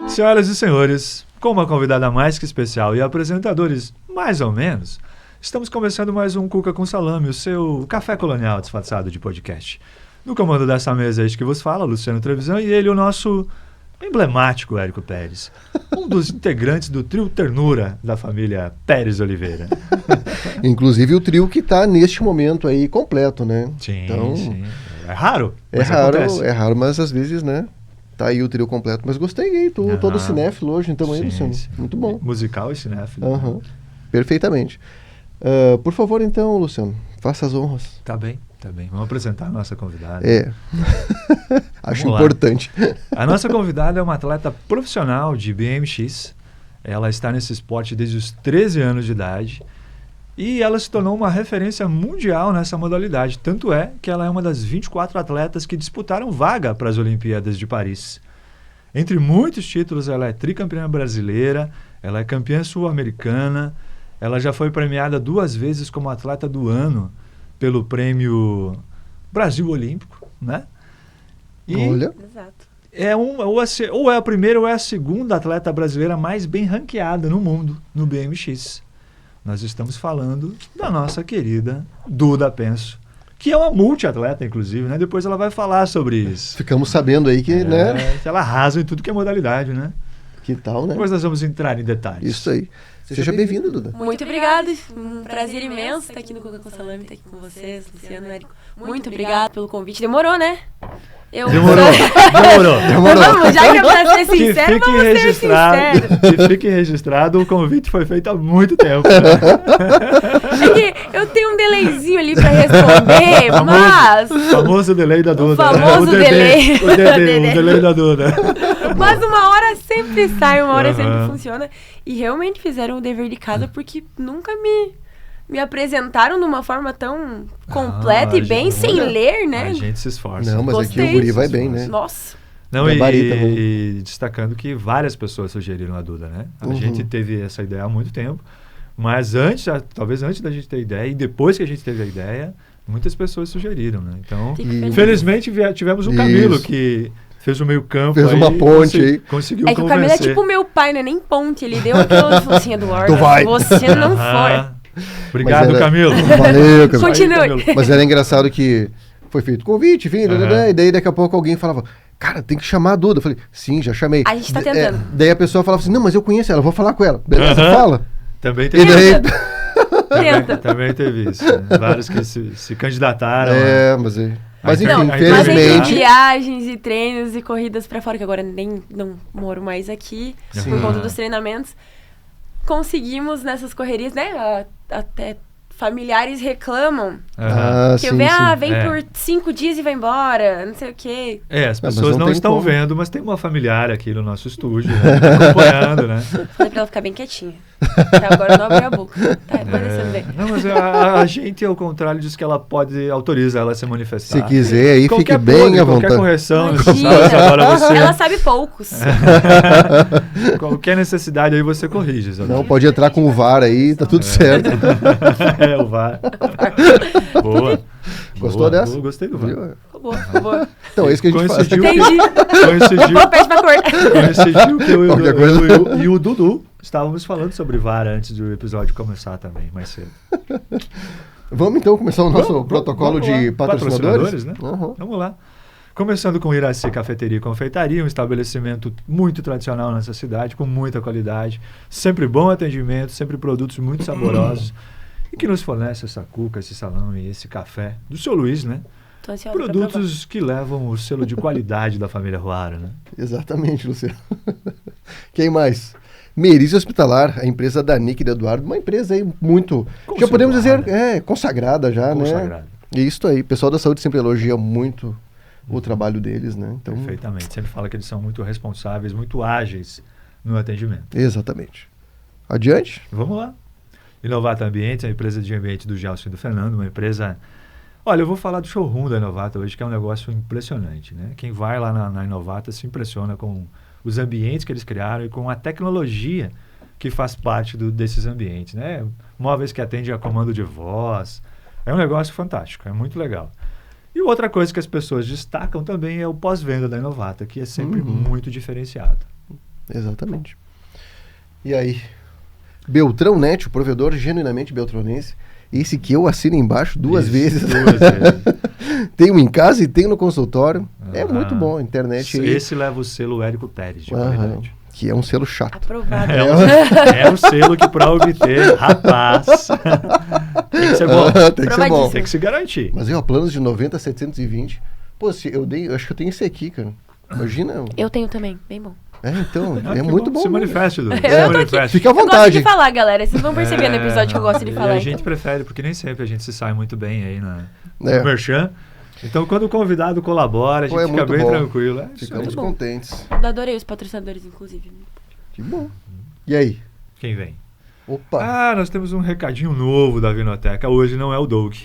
Senhoras e senhores, com uma convidada mais que especial e apresentadores mais ou menos, estamos começando mais um Cuca com Salame, o seu café colonial disfarçado de podcast. No comando dessa mesa, este que vos fala, Luciano Trevisan, e ele, o nosso emblemático Érico Pérez, um dos integrantes do trio Ternura da família Pérez Oliveira. Inclusive o trio que está neste momento aí completo, né? Sim, então, sim. É raro, mas acontece. É raro, mas às vezes, né? Tá aí o trio completo, mas gostei, tô todo cinéfilo hoje, então aí, Luciano. Muito bom. Musical e cinéfilo. Uhum. Perfeitamente. Por favor, então, Luciano, faça as honras. Tá bem. Vamos apresentar a nossa convidada. Acho importante. A nossa convidada é uma atleta profissional de BMX. Ela está nesse esporte desde os 13 anos de idade. E ela se tornou uma referência mundial nessa modalidade. Tanto é que ela é uma das 24 atletas que disputaram vaga para as Olimpíadas de Paris. Entre muitos títulos, ela é tricampeã brasileira, ela é campeã sul-americana, ela já foi premiada 2 vezes como atleta do ano pelo prêmio Brasil Olímpico, né? E olha, ou é a primeira ou é a segunda atleta brasileira mais bem ranqueada no mundo no BMX. Nós estamos falando da nossa querida Duda Penso, que é uma multiatleta, inclusive, né? Depois ela vai falar sobre isso. Ficamos sabendo aí que, né? Ela arrasa em tudo que é modalidade, né? Que tal, né? Depois nós vamos entrar em detalhes. Isso aí. Seja bem-vinda, Duda. Muito obrigada. Um prazer imenso estar aqui no Cuca com Salame, estar aqui com vocês, Luciano, Érico. Muito obrigada pelo convite. Demorou, né? Demorou. Vamos, já que é pra ser sincero, vamos ser sincero. Que fique registrado, o convite foi feito há muito tempo. É que eu tenho um delayzinho ali pra responder, mas... Famoso delay da Duda. O famoso delay. O delay da Duda. Mas uma hora sempre sai, uma hora sempre funciona. E realmente fizeram o dever de casa porque nunca me apresentaram de uma forma tão completa e bem, sem ler, né? A gente se esforça. Não, mas Gostei. aqui o guri vai bem, né? Nossa. Não, e destacando que várias pessoas sugeriram a Duda, né? A gente teve essa ideia há muito tempo, mas talvez antes da gente ter ideia e depois que a gente teve a ideia, muitas pessoas sugeriram, né? Então, infelizmente tivemos o Camilo que fez o meio campo. Fez uma ponte aí. Conseguiu convencer. O Camilo é tipo meu pai, né? Nem ponte. Ele deu aquela assim, Eduardo. Tu vai. Você não for. Obrigado, Camilo. Valeu, Camilo. Continue. Mas era engraçado que foi feito convite, enfim, e daí daqui a pouco alguém falava, cara, tem que chamar a Duda. Eu falei, sim, já chamei. A gente tá tentando. Daí a pessoa falava assim, não, mas eu conheço ela, vou falar com ela. Beleza, fala. Também teve Também teve isso. Né? Vários que se candidataram. Mas enfim, não, infelizmente... Mas viagens e treinos e corridas pra fora, que agora não moro mais aqui, por conta dos treinamentos. Conseguimos nessas correrias, né? Até familiares reclamam. Que eu vem por 5 dias e vai embora, não sei o quê. As pessoas não estão vendo, mas tem uma familiar aqui no nosso estúdio, né, acompanhando, né? Falei pra ela ficar bem quietinha. Até agora não abriu a boca. Tá aparecendo bem. Não, mas a gente, ao contrário, diz que ela autoriza ela a se manifestar. Se quiser, aí fique bem à vontade. Qualquer correção, agora você... Ela sabe poucos. Qualquer necessidade aí você corrige. Exatamente. Não, pode entrar com o VAR aí, tá tudo certo. O VAR. Boa. Gostou dessa? Gostei do VAR. Boa. Então é isso que a gente faz. Entendi. Coincidiu que eu e o Dudu estávamos falando sobre VAR antes do episódio começar também, mais cedo. Vamos então começar o nosso protocolo de patrocinadores? Né? Vamos lá. Começando com Iraci Cafeteria e Confeitaria, um estabelecimento muito tradicional nessa cidade, com muita qualidade, sempre bom atendimento, sempre produtos muito saborosos, e que nos fornece essa cuca, esse salame e esse café do seu Luiz, né? Produtos que levam o selo de qualidade da família Ruara, né? Exatamente, Luciano. Quem mais? Merizia Hospitalar, a empresa da Nick e do Eduardo, uma empresa aí muito, já podemos dizer, consagrada já, né? E isso aí, o pessoal da saúde sempre elogia muito o trabalho deles, né? Então, perfeitamente, sempre fala que eles são muito responsáveis, muito ágeis no atendimento. Exatamente. Adiante? Vamos lá. Inovata Ambiente, a empresa de ambiente do Gelson e do Fernando, uma empresa... Olha, eu vou falar do showroom da Inovata hoje, que é um negócio impressionante, né? Quem vai lá na Inovata se impressiona com os ambientes que eles criaram e com a tecnologia que faz parte desses ambientes, né? Móveis que atendem a comando de voz. É um negócio fantástico, é muito legal. E outra coisa que as pessoas destacam também é o pós-venda da Inovata, que é sempre muito diferenciado. Exatamente. E aí? Beltrão.net, o provedor genuinamente beltronense. Esse que eu assino embaixo duas vezes. Tenho em casa e tenho no consultório. É muito bom a internet. Esse leva o selo Érico Pérez, de qualidade. Que é um selo chato. Aprovado. É um selo que para obter, rapaz, tem que ser bom. Tem que ser bom. Tem que se garantir. Mas planos de 90 a 720. Pô, acho que eu tenho esse aqui, cara. Imagina. Eu tenho também, bem bom. Então, é muito bom. Se manifeste, Dudu. Fica à vontade. Eu gosto de falar, galera. Vocês vão perceber no episódio que eu gosto de falar. A gente prefere, porque nem sempre a gente se sai muito bem aí no merchan. Então, quando o convidado colabora, a gente fica bem tranquilo. Ficamos contentes. Eu adorei os patrocinadores, inclusive. Que bom. E aí? Quem vem? Opa! Nós temos um recadinho novo da Vinoteca. Hoje não é o Doug.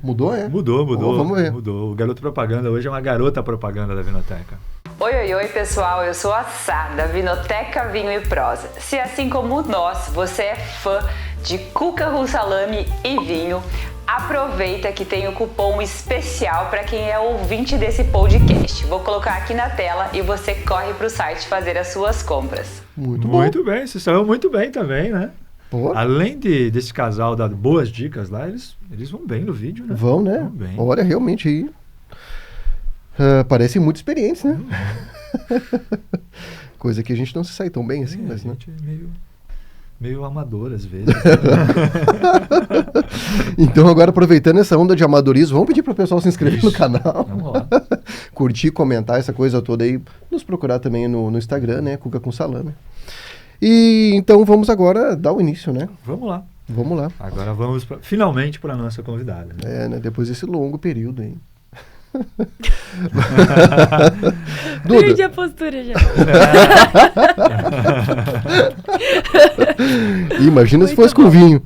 Mudou, é? Mudou. Vamos ver. Mudou. O garoto propaganda hoje é uma garota propaganda da Vinoteca. Oi, pessoal, eu sou a Sá, da Vinoteca Vinho e Prosa. Se assim como nós, você é fã de cuca com salame e vinho, aproveita que tem o cupom especial para quem é ouvinte desse podcast. Vou colocar aqui na tela e você corre para o site fazer as suas compras. Muito bem, vocês são muito bem também, né? Pô. Além desse casal dar boas dicas lá, eles vão bem no vídeo, né? Vão, né? Vão bem. Olha, realmente aí. Parecem muito experientes, né? Coisa que a gente não se sai tão bem assim, mas, né? Meio amador às vezes. Então, agora aproveitando essa onda de amadorismo, vamos pedir para o pessoal se inscrever no canal. Vamos lá. Curtir, comentar essa coisa toda aí. Nos procurar também no Instagram, né? Cuca com Salame. E então vamos agora dar o início, né? Vamos lá. Vamos lá. Agora vamos finalmente para a nossa convidada. Né? Né? Depois desse longo período aí. Duda. Perdi a postura já. Imagina se fosse com vinho.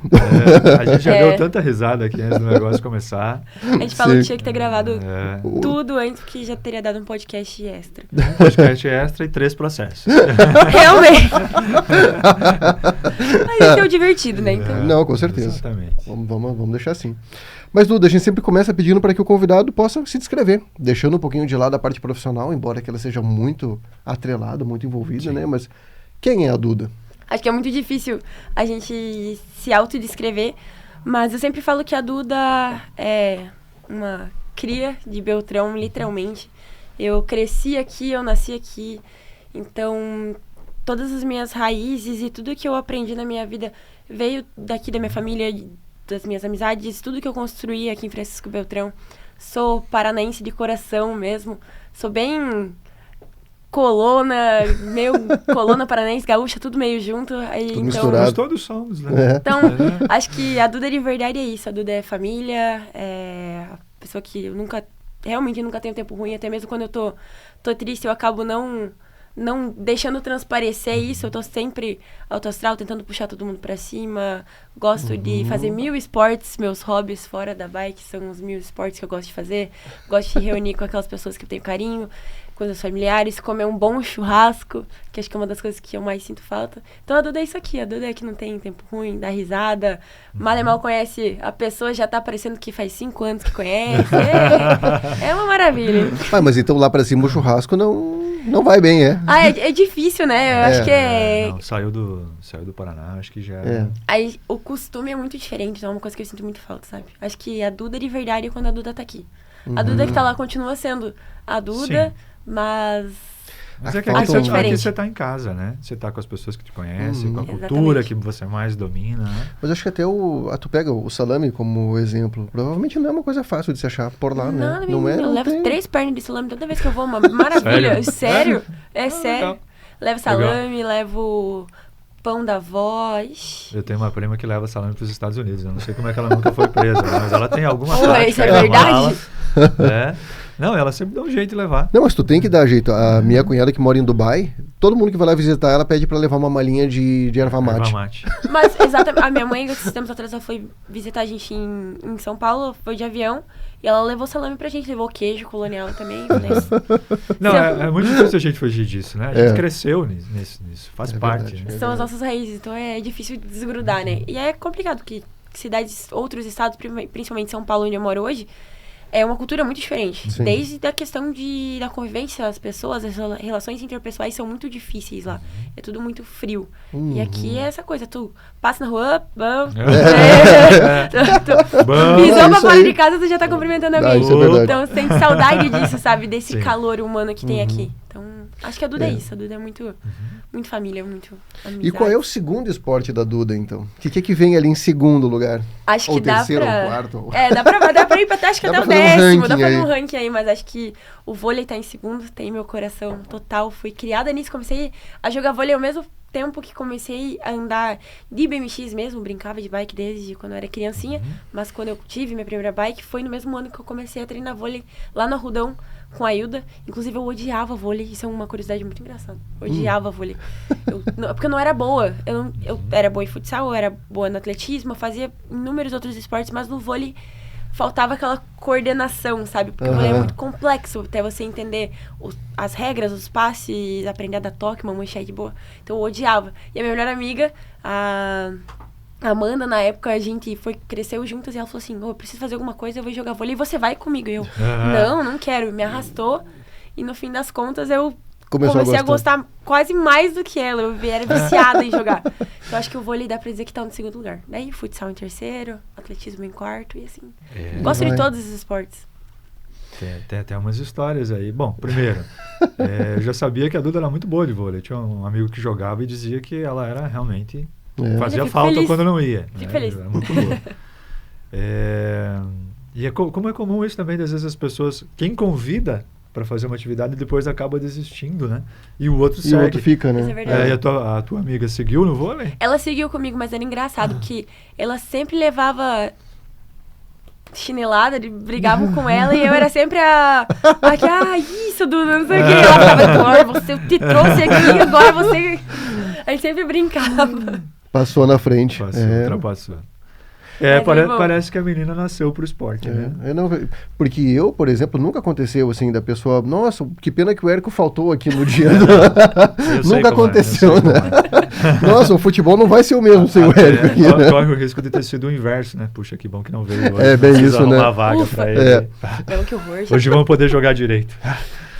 A gente já deu tanta risada aqui antes do negócio começar. A gente falou que tinha que ter gravado tudo antes, porque já teria dado um podcast extra. Um podcast extra e 3 processos. Realmente. Mas esse é o divertido, né? Então. Não, com certeza. Exatamente. Vamos deixar assim. Mas, Duda, a gente sempre começa pedindo para que o convidado possa se descrever, deixando um pouquinho de lado a parte profissional, embora que ela seja muito atrelada, muito envolvida, né? Mas quem é a Duda? Acho que é muito difícil a gente se autodescrever, mas eu sempre falo que a Duda é uma cria de Beltrão, literalmente. Eu cresci aqui, eu nasci aqui, então todas as minhas raízes e tudo que eu aprendi na minha vida veio daqui da minha família, das minhas amizades, tudo que eu construí aqui em Francisco Beltrão. Sou paranaense de coração mesmo. Sou bem colona paranaense, gaúcha, tudo meio junto. Aí, tudo então, misturado. Nós todos somos, né? Então, acho que a Duda de verdade é isso. A Duda é família, é a pessoa que eu realmente nunca tenho tempo ruim. Até mesmo quando eu tô triste, eu acabo não deixando transparecer isso. Eu tô sempre alto astral, tentando puxar todo mundo pra cima. Gosto de fazer 1000 esportes. Meus hobbies fora da bike são os 1000 esportes que eu gosto de fazer. Gosto de reunir com aquelas pessoas que eu tenho carinho, com os familiares, comer um bom churrasco, que acho que é uma das coisas que eu mais sinto falta. Então a Duda é isso aqui. A Duda é que não tem tempo ruim, dá risada. Mal e mal conhece a pessoa, já tá parecendo que faz 5 anos que conhece. É uma maravilha. Mas então lá pra cima o churrasco não vai bem, é? É difícil, né? Eu acho que Não, saiu do Paraná, acho que já... Aí o costume é muito diferente, então é uma coisa que eu sinto muito falta, sabe? Acho que a Duda de verdade é quando a Duda tá aqui. A Duda que tá lá continua sendo a Duda, mas é que aqui você tá em casa, né? Você tá com as pessoas que te conhecem, com a cultura que você mais domina, né? Mas acho que até tu pega o salame como exemplo. Provavelmente não é uma coisa fácil de se achar por lá, né? Não é? Eu levo 3 pernas de salame toda vez que eu vou, uma maravilha. Sério? É sério. Legal. Levo salame, levo pão da avó. Eu tenho uma prima que leva salame para os Estados Unidos. Eu não sei como é que ela nunca foi presa, mas ela tem alguma prática. Isso é verdade? Não, ela sempre dá um jeito de levar. Não, mas tu tem que dar jeito. A minha cunhada que mora em Dubai, todo mundo que vai lá visitar ela pede pra levar uma malinha de erva mate. Mas, exatamente, a minha mãe, esses tempos atrás, ela foi visitar a gente em São Paulo, foi de avião, e ela levou salame pra gente, levou queijo colonial também. Não, é muito difícil a gente fugir disso, né? A gente cresceu nisso, faz parte. Verdade, né? São as nossas raízes, então é difícil desgrudar, né? E é complicado, porque cidades, outros estados, principalmente São Paulo, onde eu moro hoje, é uma cultura muito diferente. Sim. Desde a questão da convivência, as pessoas, as relações interpessoais são muito difíceis lá. É tudo muito frio. E aqui é essa coisa, tu passa na rua, pisou pra fora de casa, tu já tá cumprimentando alguém. Isso é verdade. Então, você sente saudade disso, sabe? Desse calor humano que tem aqui. Então, acho que a Duda é isso. A Duda é muito família, muito amizade. E qual é o segundo esporte da Duda, então? O que vem ali em segundo lugar? Acho ou que dá terceiro, pra... ou quarto? Dá pra ir até, acho que Dá até o pra fazer um 10º. Dá pra fazer um ranking ranking aí, mas acho que o vôlei tá em segundo. Tem meu coração total. Fui criada nisso. Comecei a jogar vôlei ao mesmo tempo que comecei a andar de BMX mesmo. Brincava de bike desde quando eu era criancinha. Mas quando eu tive minha primeira bike, foi no mesmo ano que eu comecei a treinar vôlei lá no Arrudão com a Hilda. Inclusive, eu odiava vôlei. Isso é uma curiosidade muito engraçada. Odiava vôlei. Porque eu não era boa. Eu era boa em futsal, eu era boa no atletismo, eu fazia inúmeros outros esportes, mas no vôlei faltava aquela coordenação, sabe? Porque o vôlei é muito complexo, até você entender as regras, os passes, aprender a dar toque, uma manchete boa. Então eu odiava. E a minha melhor amiga, a Amanda, na época, a gente cresceu juntas e ela falou assim, eu preciso fazer alguma coisa, eu vou jogar vôlei e você vai comigo. E eu, não quero. Me arrastou e no fim das contas eu comecei a gostar quase mais do que ela. Eu era viciada em jogar. Então acho que o vôlei dá pra dizer que tá no segundo lugar. Daí futsal em terceiro, atletismo em quarto e assim. Gosto de todos os esportes. Tem até umas histórias aí. Bom, primeiro, eu já sabia que a Duda era muito boa de vôlei. Tinha um amigo que jogava e dizia que ela era realmente... Fazia falta feliz. Quando não ia. Fico feliz. Era muito boa. E como é comum isso também, às vezes as pessoas... Quem convida para fazer uma atividade depois acaba desistindo, né? E o outro segue. E o outro fica, né? Isso é verdade. E a tua amiga seguiu no vôlei? Ela seguiu comigo, mas era engraçado que ela sempre levava chinelada, brigavam com ela e eu era sempre isso, Duda, não sei o que. Ela falava, agora eu te trouxe aqui, agora você... A gente sempre brincava. Passou na frente. Ultrapassou. Parece que a menina nasceu pro esporte, né? Porque eu, por exemplo, nunca aconteceu assim da pessoa, nossa, que pena que o Érico faltou aqui no dia. Nunca aconteceu, né? Nossa, o futebol não vai ser o mesmo sem o Érico aqui, né? Corre o risco de ter sido o inverso, né? Puxa, que bom que não veio hoje. É bem isso, né? Uma vaga pra ele. Que horror, hoje vamos poder jogar direito.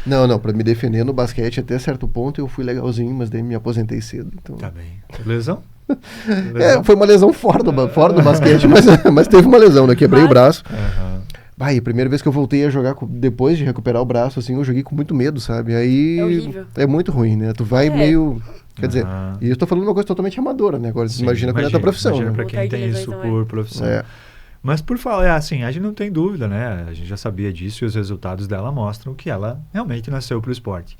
Não, pra me defender no basquete até certo ponto eu fui legalzinho, mas daí me aposentei cedo. Então... Tá bem. Lesão? Foi uma lesão fora do basquete, mas teve uma lesão, né? Quebrei o braço. A primeira vez que eu voltei a jogar, depois de recuperar o braço, assim, eu joguei com muito medo, sabe? Aí é horrível. É muito ruim, né? Tu vai meio... Quer dizer, e eu tô falando uma coisa totalmente amadora, né? Agora, imagina quando é tua profissão. Imagina né? pra quem tem isso por profissão. Mas por falar, assim, a gente não tem dúvida, né? A gente já sabia disso e os resultados dela mostram que ela realmente nasceu pro esporte.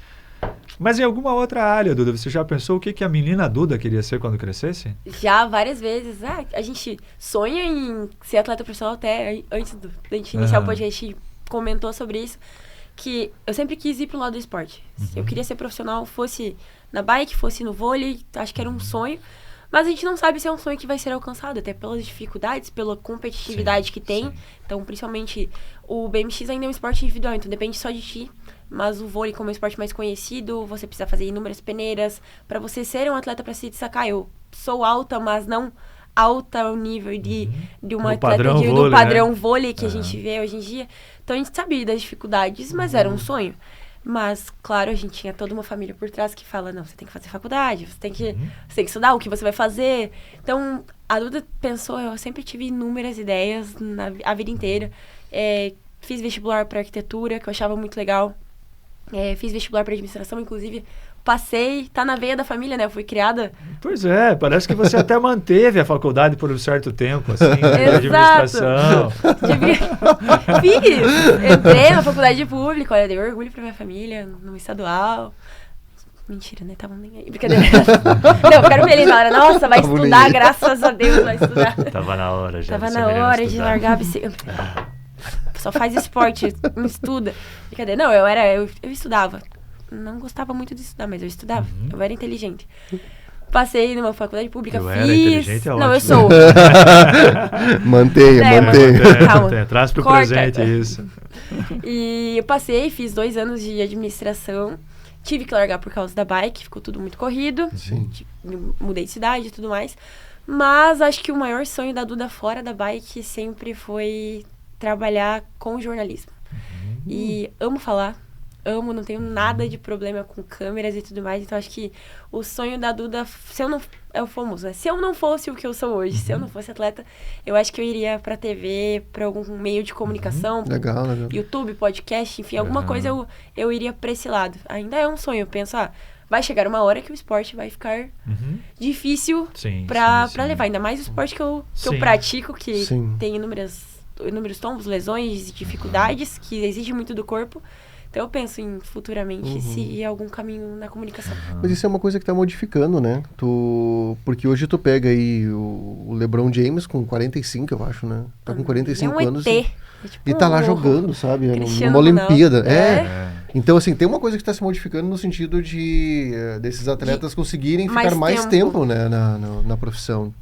Mas em alguma outra área, Duda, você já pensou o que a menina Duda queria ser quando crescesse? Já, várias vezes. A gente sonha em ser atleta profissional até antes da gente iniciar o podcast, a gente comentou sobre isso, que eu sempre quis ir pro lado do esporte. Eu queria ser profissional, fosse na bike, fosse no vôlei, acho que era um sonho. Mas a gente não sabe se é um sonho que vai ser alcançado, até pelas dificuldades, pela competitividade que tem. Então, principalmente, o BMX ainda é um esporte individual, então depende só de ti. Mas o vôlei, como é um esporte mais conhecido, você precisa fazer inúmeras peneiras. Para você ser um atleta, para se destacar, eu sou alta, mas não alta ao nível de uma atleta do padrão vôlei que a gente vê hoje em dia. Então, a gente sabia das dificuldades, mas era um sonho. Mas, claro, a gente tinha toda uma família por trás que fala, não, você tem que fazer faculdade, você tem que estudar o que você vai fazer. Então, a Duda pensou, eu sempre tive inúmeras ideias a vida inteira. Fiz vestibular para arquitetura, que eu achava muito legal. Fiz vestibular para administração, inclusive passei, tá na veia da família, né? Eu fui criada... Pois é, parece que você até manteve a faculdade por um certo tempo, assim, de administração. Entrei na faculdade pública, olha, dei orgulho pra minha família, no estadual. Mentira, né? Tava nem aí, brincadeira. Não, eu quero ver ele falar, nossa, vai estudar, graças a Deus vai estudar. Tava na hora já. Tava na hora de largar a bicicleta. só faz esporte, não estuda. Brincadeira. Não, eu estudava. Não gostava muito de estudar, mas eu estudava. Eu era inteligente. Passei numa faculdade pública, Não, eu sou. Mantenha. Calma. Traz pro presente isso. E eu passei, fiz 2 anos de administração. Tive que largar por causa da bike, ficou tudo muito corrido. Sim. Mudei de cidade e tudo mais. Mas acho que o maior sonho da Duda fora da bike sempre foi trabalhar com jornalismo. E amo falar. Não tenho nada de problema com câmeras e tudo mais. Então, acho que o sonho da Duda, se eu não... É o famoso, né? Se eu não fosse o que eu sou hoje, se eu não fosse atleta, eu acho que eu iria pra TV, pra algum meio de comunicação. Legal. YouTube, podcast, enfim, alguma coisa eu iria pra esse lado. Ainda é um sonho. Eu penso, vai chegar uma hora que o esporte vai ficar difícil pra levar. Ainda mais o esporte que eu pratico, que tem inúmeros tombos, lesões, dificuldades, que exige muito do corpo. Então eu penso em futuramente se ir algum caminho na comunicação. Mas isso é uma coisa que tá modificando, né? Porque hoje tu pega aí o LeBron James com 45, eu acho, né? Tá com 45 anos. É e tá lá jogando, sabe? Numa Olimpíada. Então, assim, tem uma coisa que está se modificando no sentido desses atletas conseguirem ficar mais tempo né, na profissão.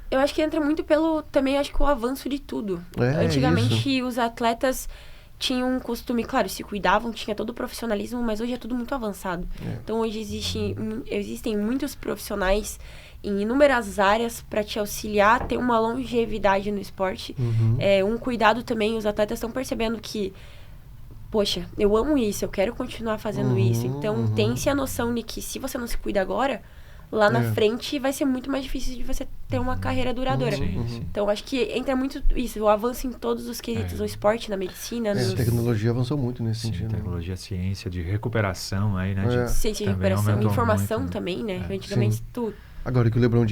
Eu acho que entra muito também acho que o avanço de tudo. Antigamente os atletas tinham um costume, claro, se cuidavam, tinha todo o profissionalismo, mas hoje é tudo muito avançado. Então hoje existem muitos profissionais em inúmeras áreas para te auxiliar a ter uma longevidade no esporte. Um cuidado também, os atletas estão percebendo que, poxa, eu amo isso, eu quero continuar fazendo isso. Então tem-se a noção de que se você não se cuida agora, lá na frente vai ser muito mais difícil de você ter uma carreira duradoura. Então, acho que entra muito isso, o avanço em todos os quesitos, no esporte, na medicina. A tecnologia avançou muito nesse sentido. Tecnologia, ciência, de recuperação aí, né? Ciência de recuperação, informação muito, também, né? Antigamente, tudo. Agora que o LeBron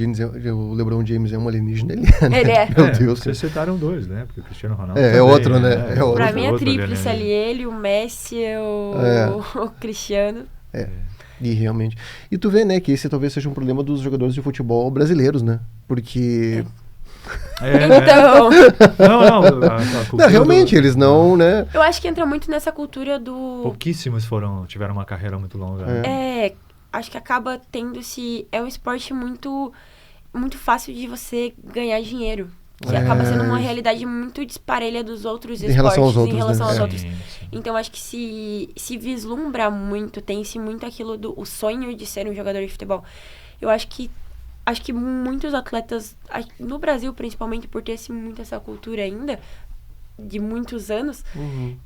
James é um alienígena, ele é. Meu Deus. Vocês citaram 2, né? Porque o Cristiano Ronaldo é outro, né? É outro. Pra mim é tríplice ali, ele, o Messi, o Cristiano. E realmente. E tu vê, né, que esse talvez seja um problema dos jogadores de futebol brasileiros, né? Porque... Então... Não, realmente, eles não, né? Eu acho que entra muito nessa cultura do... Pouquíssimos tiveram uma carreira muito longa. Acho que acaba tendo-se... É um esporte muito, muito fácil de você ganhar dinheiro. Que acaba sendo uma realidade muito disparelha dos outros esportes. Em relação aos outros. Então, acho que se vislumbra muito, tem-se muito aquilo o sonho de ser um jogador de futebol. Eu acho que muitos atletas, no Brasil principalmente, por ter muito essa cultura ainda, de muitos anos,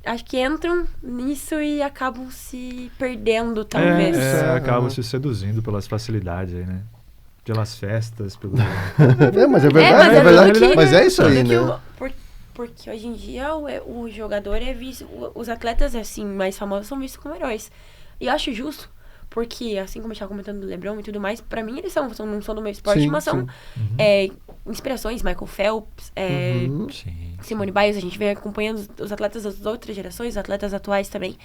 acho que entram nisso e acabam se perdendo, talvez. Acabam se seduzindo pelas facilidades aí, né? Pelas festas, mas é verdade. Mas é isso aí, né? Porque hoje em dia o jogador é visto... Os atletas, assim, mais famosos são vistos como heróis. E eu acho justo, porque, assim como eu estava comentando do LeBron e tudo mais, pra mim eles não são do meu esporte, mas são inspirações. Michael Phelps, Simone Biles, a gente vem acompanhando os atletas das outras gerações, os atletas atuais também.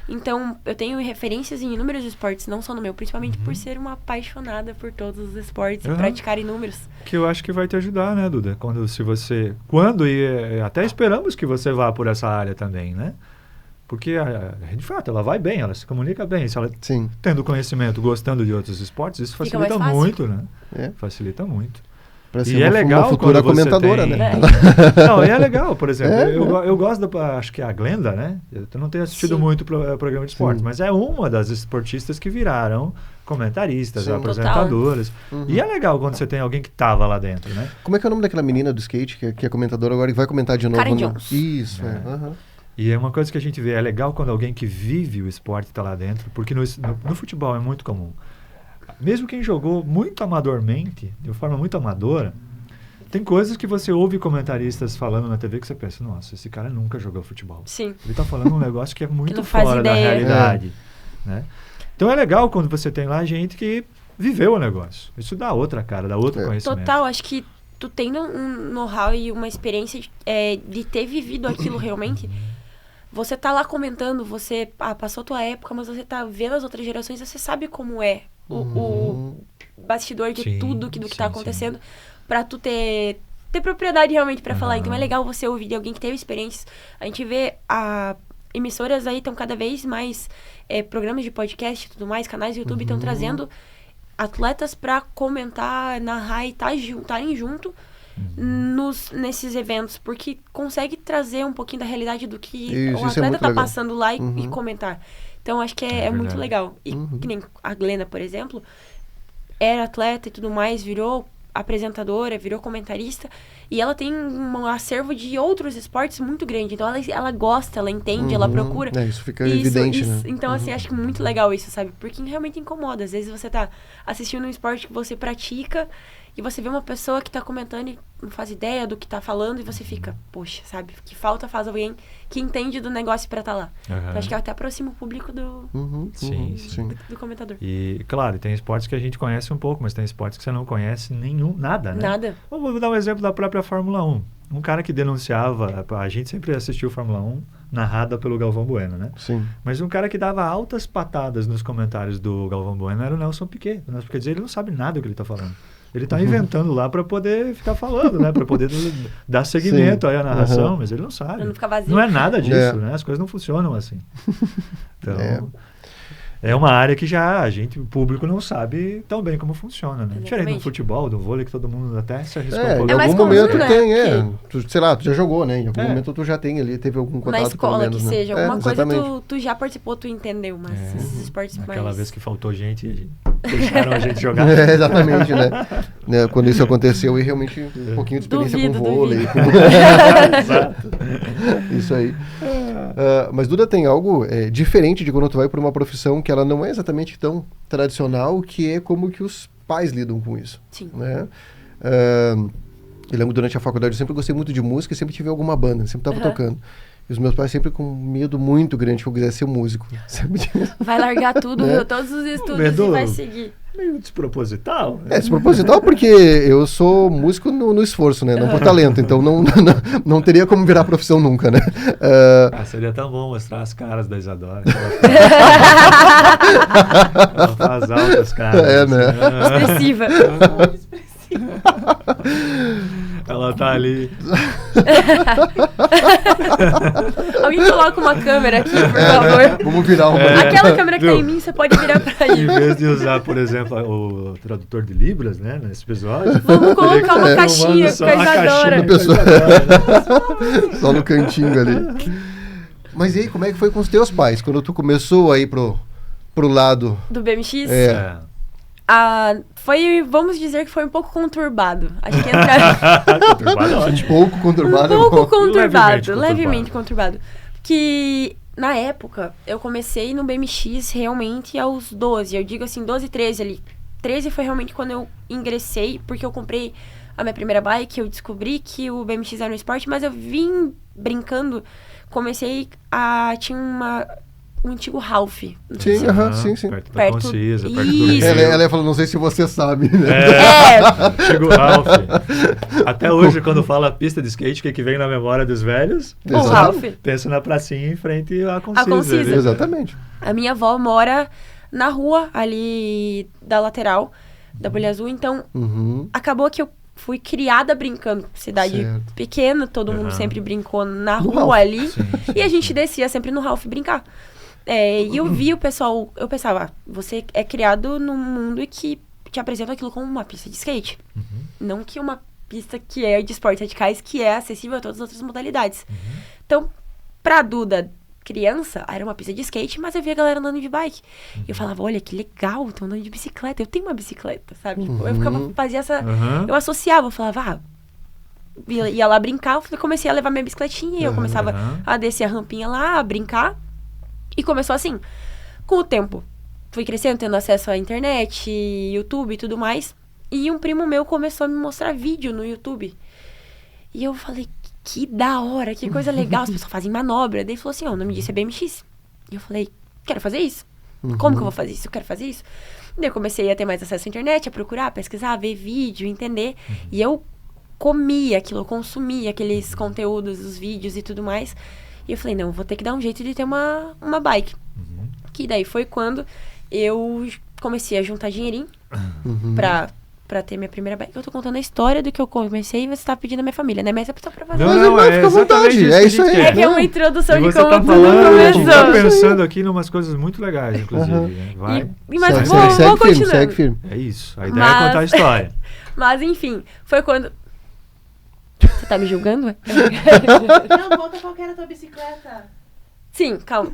Então, eu tenho referências em inúmeros esportes, não só no meu, principalmente por ser uma apaixonada por todos os esportes e praticar inúmeros. Que eu acho que vai te ajudar, né, Duda? Até esperamos que você vá por essa área também, né? Porque, de fato, ela vai bem, ela se comunica bem. Se ela tendo conhecimento, gostando de outros esportes, isso facilita muito, né? Facilita muito. Pra ser uma futura comentadora, né? Não, e é legal, por exemplo, eu gosto acho que é a Glenda, né? Eu não tenho assistido muito programa de esportes, mas é uma das esportistas que viraram comentaristas, apresentadoras. E é legal quando você tem alguém que tava lá dentro, né? Como é que é o nome daquela menina do skate, que é comentadora agora e vai comentar de novo? Karen Jones. Isso, E é uma coisa que a gente vê, é legal quando alguém que vive o esporte está lá dentro, porque no futebol é muito comum. Mesmo quem jogou muito amadormente, de forma muito amadora, tem coisas que você ouve comentaristas falando na TV que você pensa, nossa, esse cara nunca jogou futebol. Sim. Ele está falando um negócio que é muito fora da realidade. Né? Então é legal quando você tem lá gente que viveu o negócio. Isso dá outra cara, dá outro conhecimento. Total, acho que tu tendo um know-how e uma experiência de ter vivido aquilo realmente... Você tá lá comentando, você passou a tua época, mas você tá vendo as outras gerações, você sabe como é o bastidor de tudo do que tá acontecendo, pra tu ter ter propriedade realmente pra falar. Então é legal você ouvir de alguém que teve experiências. A gente vê emissoras aí estão cada vez mais programas de podcast e tudo mais, canais do YouTube estão trazendo atletas pra comentar, narrar e estarem junto nesses eventos, porque consegue trazer um pouquinho da realidade do que o atleta tá passando lá e comentar. Então acho que é muito legal. E que nem a Glena, por exemplo, era atleta e tudo mais, virou apresentadora, virou comentarista, e ela tem um acervo de outros esportes muito grande. Então ela gosta, ela entende, ela procura. Isso fica evidente, né? Então, assim, acho que muito legal isso, sabe? Porque realmente incomoda. Às vezes você tá assistindo um esporte que você pratica e você vê uma pessoa que tá comentando e não faz ideia do que tá falando e você fica, poxa, sabe? Que falta faz alguém que entende do negócio pra tá lá. Então, acho que até aproxima o público do comentador. E, claro, tem esportes que a gente conhece um pouco, mas tem esportes que você não conhece nada, né? Nada. Vou dar um exemplo da própria Fórmula 1. Um cara que denunciava, a gente sempre assistiu Fórmula 1 narrada pelo Galvão Bueno, né? Sim. Mas um cara que dava altas patadas nos comentários do Galvão Bueno era o Nelson Piquet. O Nelson Piquet, ele não sabe nada do que ele está falando. Ele está inventando lá para poder ficar falando, né? Para poder dar seguimento aí à narração, mas ele não sabe. Pra não ficar vazio. Não é nada disso, né? As coisas não funcionam assim. Então, é uma área que o público não sabe tão bem como funciona, né? Diferente do futebol, do vôlei, que todo mundo até se arriscou. Em algum momento tem, sei lá, tu já jogou, né? Em algum momento tu já tem ali, teve algum contato. Na escola, pelo menos, que seja, alguma coisa tu já participou, tu entendeu, mas esses esportes mais... Aquela vez que faltou gente, deixaram a gente jogar. Exatamente, né? Quando isso aconteceu, e realmente um pouquinho de experiência com vôlei. Exato. Isso aí. Mas, Duda, tem algo diferente de quando tu vai para uma profissão que ela não é exatamente tão tradicional, que é como que os pais lidam com isso. Sim. Né? Eu lembro, durante a faculdade, eu sempre gostei muito de música e sempre tive alguma banda, sempre estava tocando. E os meus pais sempre com medo muito grande que eu quisesse ser músico. Vai largar tudo, viu? Todos os estudos e vai seguir. Meio desproposital. Desproposital porque eu sou músico no esforço, né? Não por talento. Então não teria como virar profissão nunca, né? Seria tão bom mostrar as caras da Isadora. Ela faz altas caras. Né? Expressiva. Ela tá ali. Alguém coloca uma câmera aqui, por favor. Vamos virar uma. Aquela câmera que tá em mim, você pode virar pra aí. Em vez de usar, por exemplo, o tradutor de Libras, né? Nesse episódio. Vamos colocar uma caixinha com a Isadora. Só no cantinho ali. Mas e aí, como é que foi com os teus pais? Quando tu começou a ir pro lado... Do BMX? Vamos dizer que foi um pouco conturbado. Acho que conturbado, ótimo. Pouco conturbado. Um pouco conturbado, levemente conturbado. Que na época eu comecei no BMX realmente aos 12. Eu digo assim, 12, 13 ali. 13 foi realmente quando eu ingressei, porque eu comprei a minha primeira bike, eu descobri que o BMX era um esporte, mas eu vim brincando, tinha um antigo Ralph. Sim. Perto da Concisa, perto do Isso. Ela falou, não sei se você sabe. Né? Antigo Ralph. Até hoje, quando fala pista de skate, o que vem na memória dos velhos? O Ralph. Pensa na pracinha em frente à Concisa. A Concisa. Exatamente. A minha avó mora na rua ali da lateral da Bolha Azul, então acabou que eu fui criada brincando. Cidade pequena, todo mundo sempre brincou na rua ali. Sim. E a gente descia sempre no Ralph brincar. E eu vi o pessoal, eu pensava, você é criado num mundo que te apresenta aquilo como uma pista de skate. Não que uma pista que é de esportes radicais, que é acessível a todas as outras modalidades. Então, pra Duda, criança, era uma pista de skate, mas eu via a galera andando de bike. E eu falava, olha, que legal, estão andando de bicicleta. Eu tenho uma bicicleta, sabe? Eu fazia essa... Eu associava, eu falava, ia lá brincar, eu comecei a levar minha bicicletinha, eu começava a descer a rampinha lá, a brincar. E começou assim, com o tempo. Fui crescendo, tendo acesso à internet, YouTube e tudo mais. E um primo meu começou a me mostrar vídeo no YouTube. E eu falei, que da hora, que coisa legal. As pessoas fazem manobra. Daí ele falou assim, o nome disso é BMX. E eu falei, quero fazer isso. Como que eu vou fazer isso? Eu quero fazer isso. Daí eu comecei a ter mais acesso à internet, a procurar, pesquisar, ver vídeo, entender. E eu comia aquilo, eu consumia aqueles conteúdos, os vídeos e tudo mais. E eu falei, não, vou ter que dar um jeito de ter uma bike. Que daí foi quando eu comecei a juntar dinheirinho pra pra ter minha primeira bike. Eu tô contando a história do que eu comecei e você tá pedindo a minha família, né? Mas é só pra fazer. Não, fica à vontade. É isso aí. É que é uma introdução de como tudo começou. Tá começou. pensando aqui em umas coisas muito legais, inclusive. Né? Vai. Mas firme, vou continuando. segue firme. É isso. A ideia é contar a história. Mas, enfim, foi quando... Você tá me julgando? Não, conta qual que era a tua bicicleta. Sim, calma.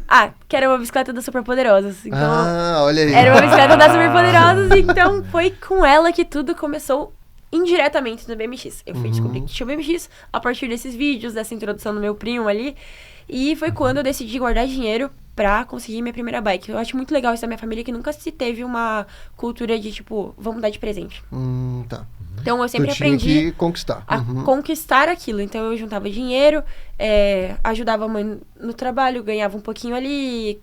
Que era uma bicicleta das Superpoderosas. Então, olha aí. era uma bicicleta das Superpoderosas, então foi com ela que tudo começou indiretamente no BMX. Eu fui descobrir que tinha o BMX a partir desses vídeos, dessa introdução do meu primo ali. E foi quando eu decidi guardar dinheiro pra conseguir minha primeira bike. Eu acho muito legal isso da minha família, que nunca se teve uma cultura de, tipo, vamos dar de presente. Tá. Então eu sempre tinha aprendi que conquistar. a conquistar aquilo. Então eu juntava dinheiro, ajudava a mãe no trabalho, ganhava um pouquinho ali.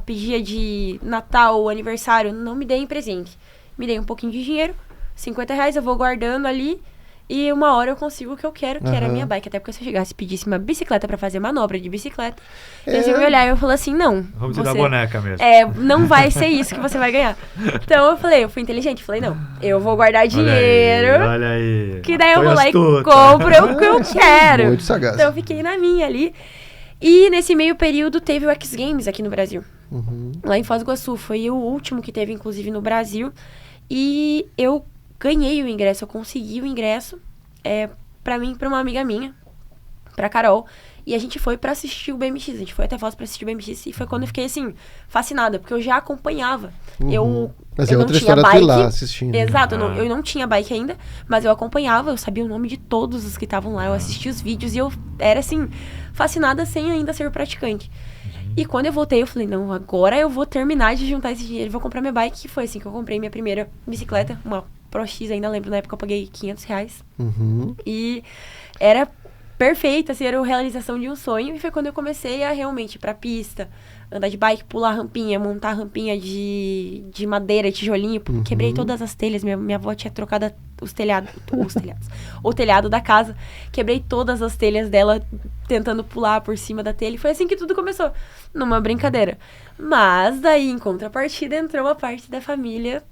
Pedia de Natal, aniversário, não me deem presente. Me dei um pouquinho de dinheiro, R$50, eu vou guardando ali. E uma hora eu consigo o que eu quero, que era a minha bike. Até porque se eu chegasse e pedisse uma bicicleta pra fazer manobra de bicicleta, eles iam me olhar e eu falei assim, não. Vamos te dar boneca mesmo. Não vai ser isso que você vai ganhar. Então eu fui inteligente, falei, não, eu vou guardar dinheiro. Olha aí. Que daí eu Foi vou lá astuta. e compro o que eu quero. Muito sagaz. Então eu fiquei na minha ali. E nesse meio período teve o X Games aqui no Brasil. Lá em Foz do Iguaçu. Foi o último que teve, inclusive, no Brasil. E eu ganhei o ingresso, eu consegui o ingresso pra mim, pra uma amiga minha, pra Carol. E a gente foi pra assistir o BMX. A gente foi até Foz pra assistir o BMX. E foi quando eu fiquei, assim, fascinada. Porque eu já acompanhava. Mas eu é não outra tinha história bike. tu ir lá assistindo. Exato, eu não tinha bike ainda. Mas eu acompanhava, eu sabia o nome de todos os que estavam lá. Eu assistia os vídeos e eu era, assim, fascinada sem ainda ser praticante. E quando eu voltei, eu falei, não, agora eu vou terminar de juntar esse dinheiro, vou comprar minha bike. E foi assim que eu comprei minha primeira bicicleta, uma Pro X, ainda lembro, na época eu paguei R$500. E era perfeita, assim, era a realização de um sonho. E foi quando eu comecei a realmente ir pra pista, andar de bike, pular rampinha, montar rampinha de madeira, tijolinho. Quebrei todas as telhas, minha avó tinha trocado o telhado da casa. Quebrei todas as telhas dela, tentando pular por cima da telha. E foi assim que tudo começou, numa brincadeira. Mas daí, em contrapartida, entrou uma parte da família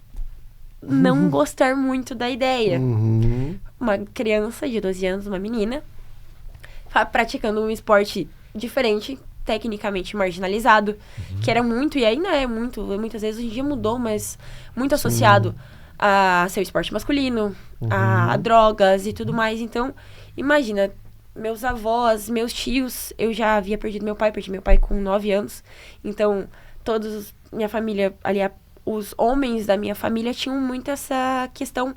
não gostar muito da ideia. Uma criança de 12 anos, uma menina, praticando um esporte diferente, tecnicamente marginalizado, que era muito, e ainda é muito, muitas vezes hoje em dia mudou, mas muito associado a seu esporte masculino, a drogas e tudo mais. Então, imagina, meus avós, meus tios, eu já havia perdi meu pai com 9 anos, então minha família, ali, os homens da minha família tinham muito essa questão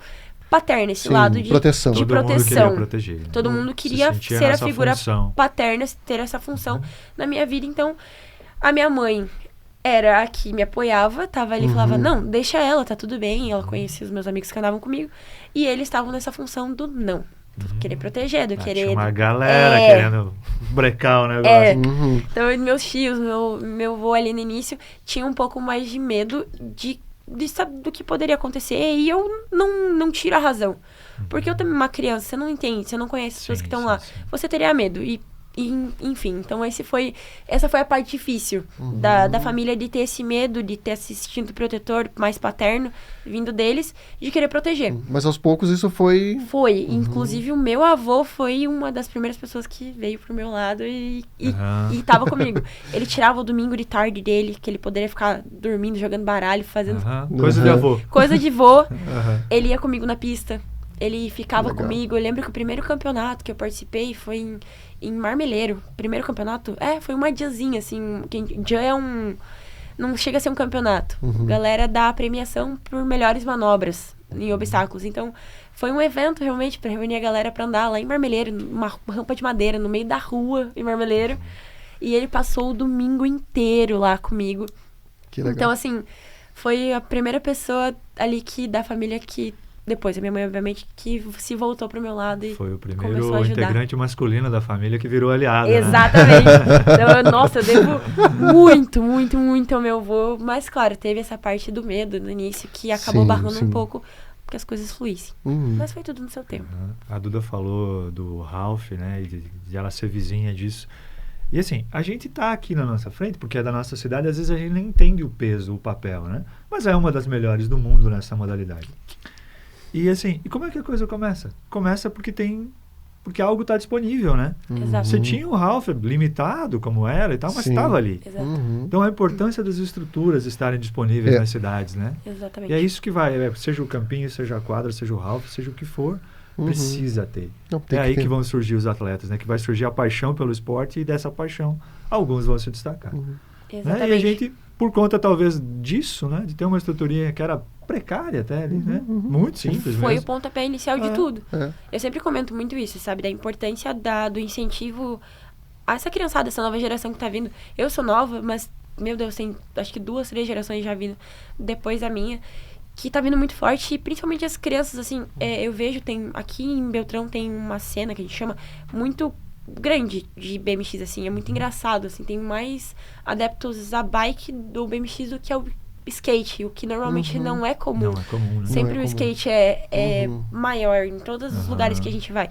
paterna, esse lado de proteção. Todo mundo queria proteger. Todo mundo queria ser a figura paterna, ter essa função na minha vida. Então, a minha mãe era a que me apoiava, tava ali e falava, não, deixa ela, tá tudo bem. Ela conhecia os meus amigos que andavam comigo. E eles estavam nessa função do não. Do querer proteger, do querer... Tinha uma galera querendo brecar o negócio. Então, meus tios, meu avô ali no início, tinha um pouco mais de medo do que poderia acontecer. E eu não tiro a razão. Porque eu também, uma criança, você não entende, você não conhece as pessoas que estão lá. Você teria medo. E, enfim, então essa foi a parte difícil da família, de ter esse medo, de ter esse instinto protetor mais paterno vindo deles, de querer proteger. Mas aos poucos isso foi... Inclusive o meu avô foi uma das primeiras pessoas que veio pro meu lado e tava comigo. Ele tirava o domingo de tarde dele, que ele poderia ficar dormindo, jogando baralho, fazendo... Coisa de avô. Coisa de vô. Ele ia comigo na pista. Ele ficava comigo. Eu lembro que o primeiro campeonato que eu participei foi em Marmeleiro. Primeiro campeonato? Foi uma diazinha, assim. Dia é não chega a ser um campeonato. Galera dá a premiação por melhores manobras em obstáculos. Então, foi um evento realmente pra reunir a galera pra andar lá em Marmeleiro, uma rampa de madeira, no meio da rua, em Marmeleiro. E ele passou o domingo inteiro lá comigo. Que legal. Então, assim, foi a primeira pessoa ali da família que... Depois, a minha mãe, obviamente, que se voltou pro meu lado e foi o começou a primeiro ajudar. Integrante masculino da família que virou aliado. Exatamente. Né? Então, nossa, eu devo muito, muito, muito ao meu avô. Mas, claro, teve essa parte do medo no início, que acabou barrando um pouco porque as coisas fluíssem. Mas foi tudo no seu tempo. A Duda falou do Ralph, né? E de ela ser vizinha disso. E assim, a gente tá aqui na nossa frente, porque é da nossa cidade, às vezes a gente nem entende o peso, o papel, né? Mas é uma das melhores do mundo nessa modalidade. E assim, e como é que a coisa começa? Começa porque algo está disponível, né? Exato. Você tinha o Ralph limitado como era e tal, mas estava ali. Exato. Então a importância das estruturas estarem disponíveis nas cidades, né? Exatamente. E é isso que vai, seja o campinho, seja a quadra, seja o Ralph, seja o que for, precisa ter. É aí que vão surgir os atletas, né? Que vai surgir a paixão pelo esporte e dessa paixão alguns vão se destacar. Exatamente. Né? E a gente, por conta talvez disso, né? De ter uma estruturinha que era precária até ali, né? Muito simples Foi mesmo. o pontapé inicial de tudo. Eu sempre comento muito isso, sabe? Da importância do incentivo a essa criançada, essa nova geração que tá vindo. Eu sou nova, mas, meu Deus, tem acho que 2, 3 gerações já vindo depois da minha, que tá vindo muito forte, e principalmente as crianças, assim, eu vejo, aqui em Beltrão tem uma cena que a gente chama muito grande de BMX, assim, é muito engraçado, assim, tem mais adeptos a bike do BMX do que ao skate, o que normalmente não é comum. Não é comum, né? Sempre o skate é maior em todos os lugares que a gente vai.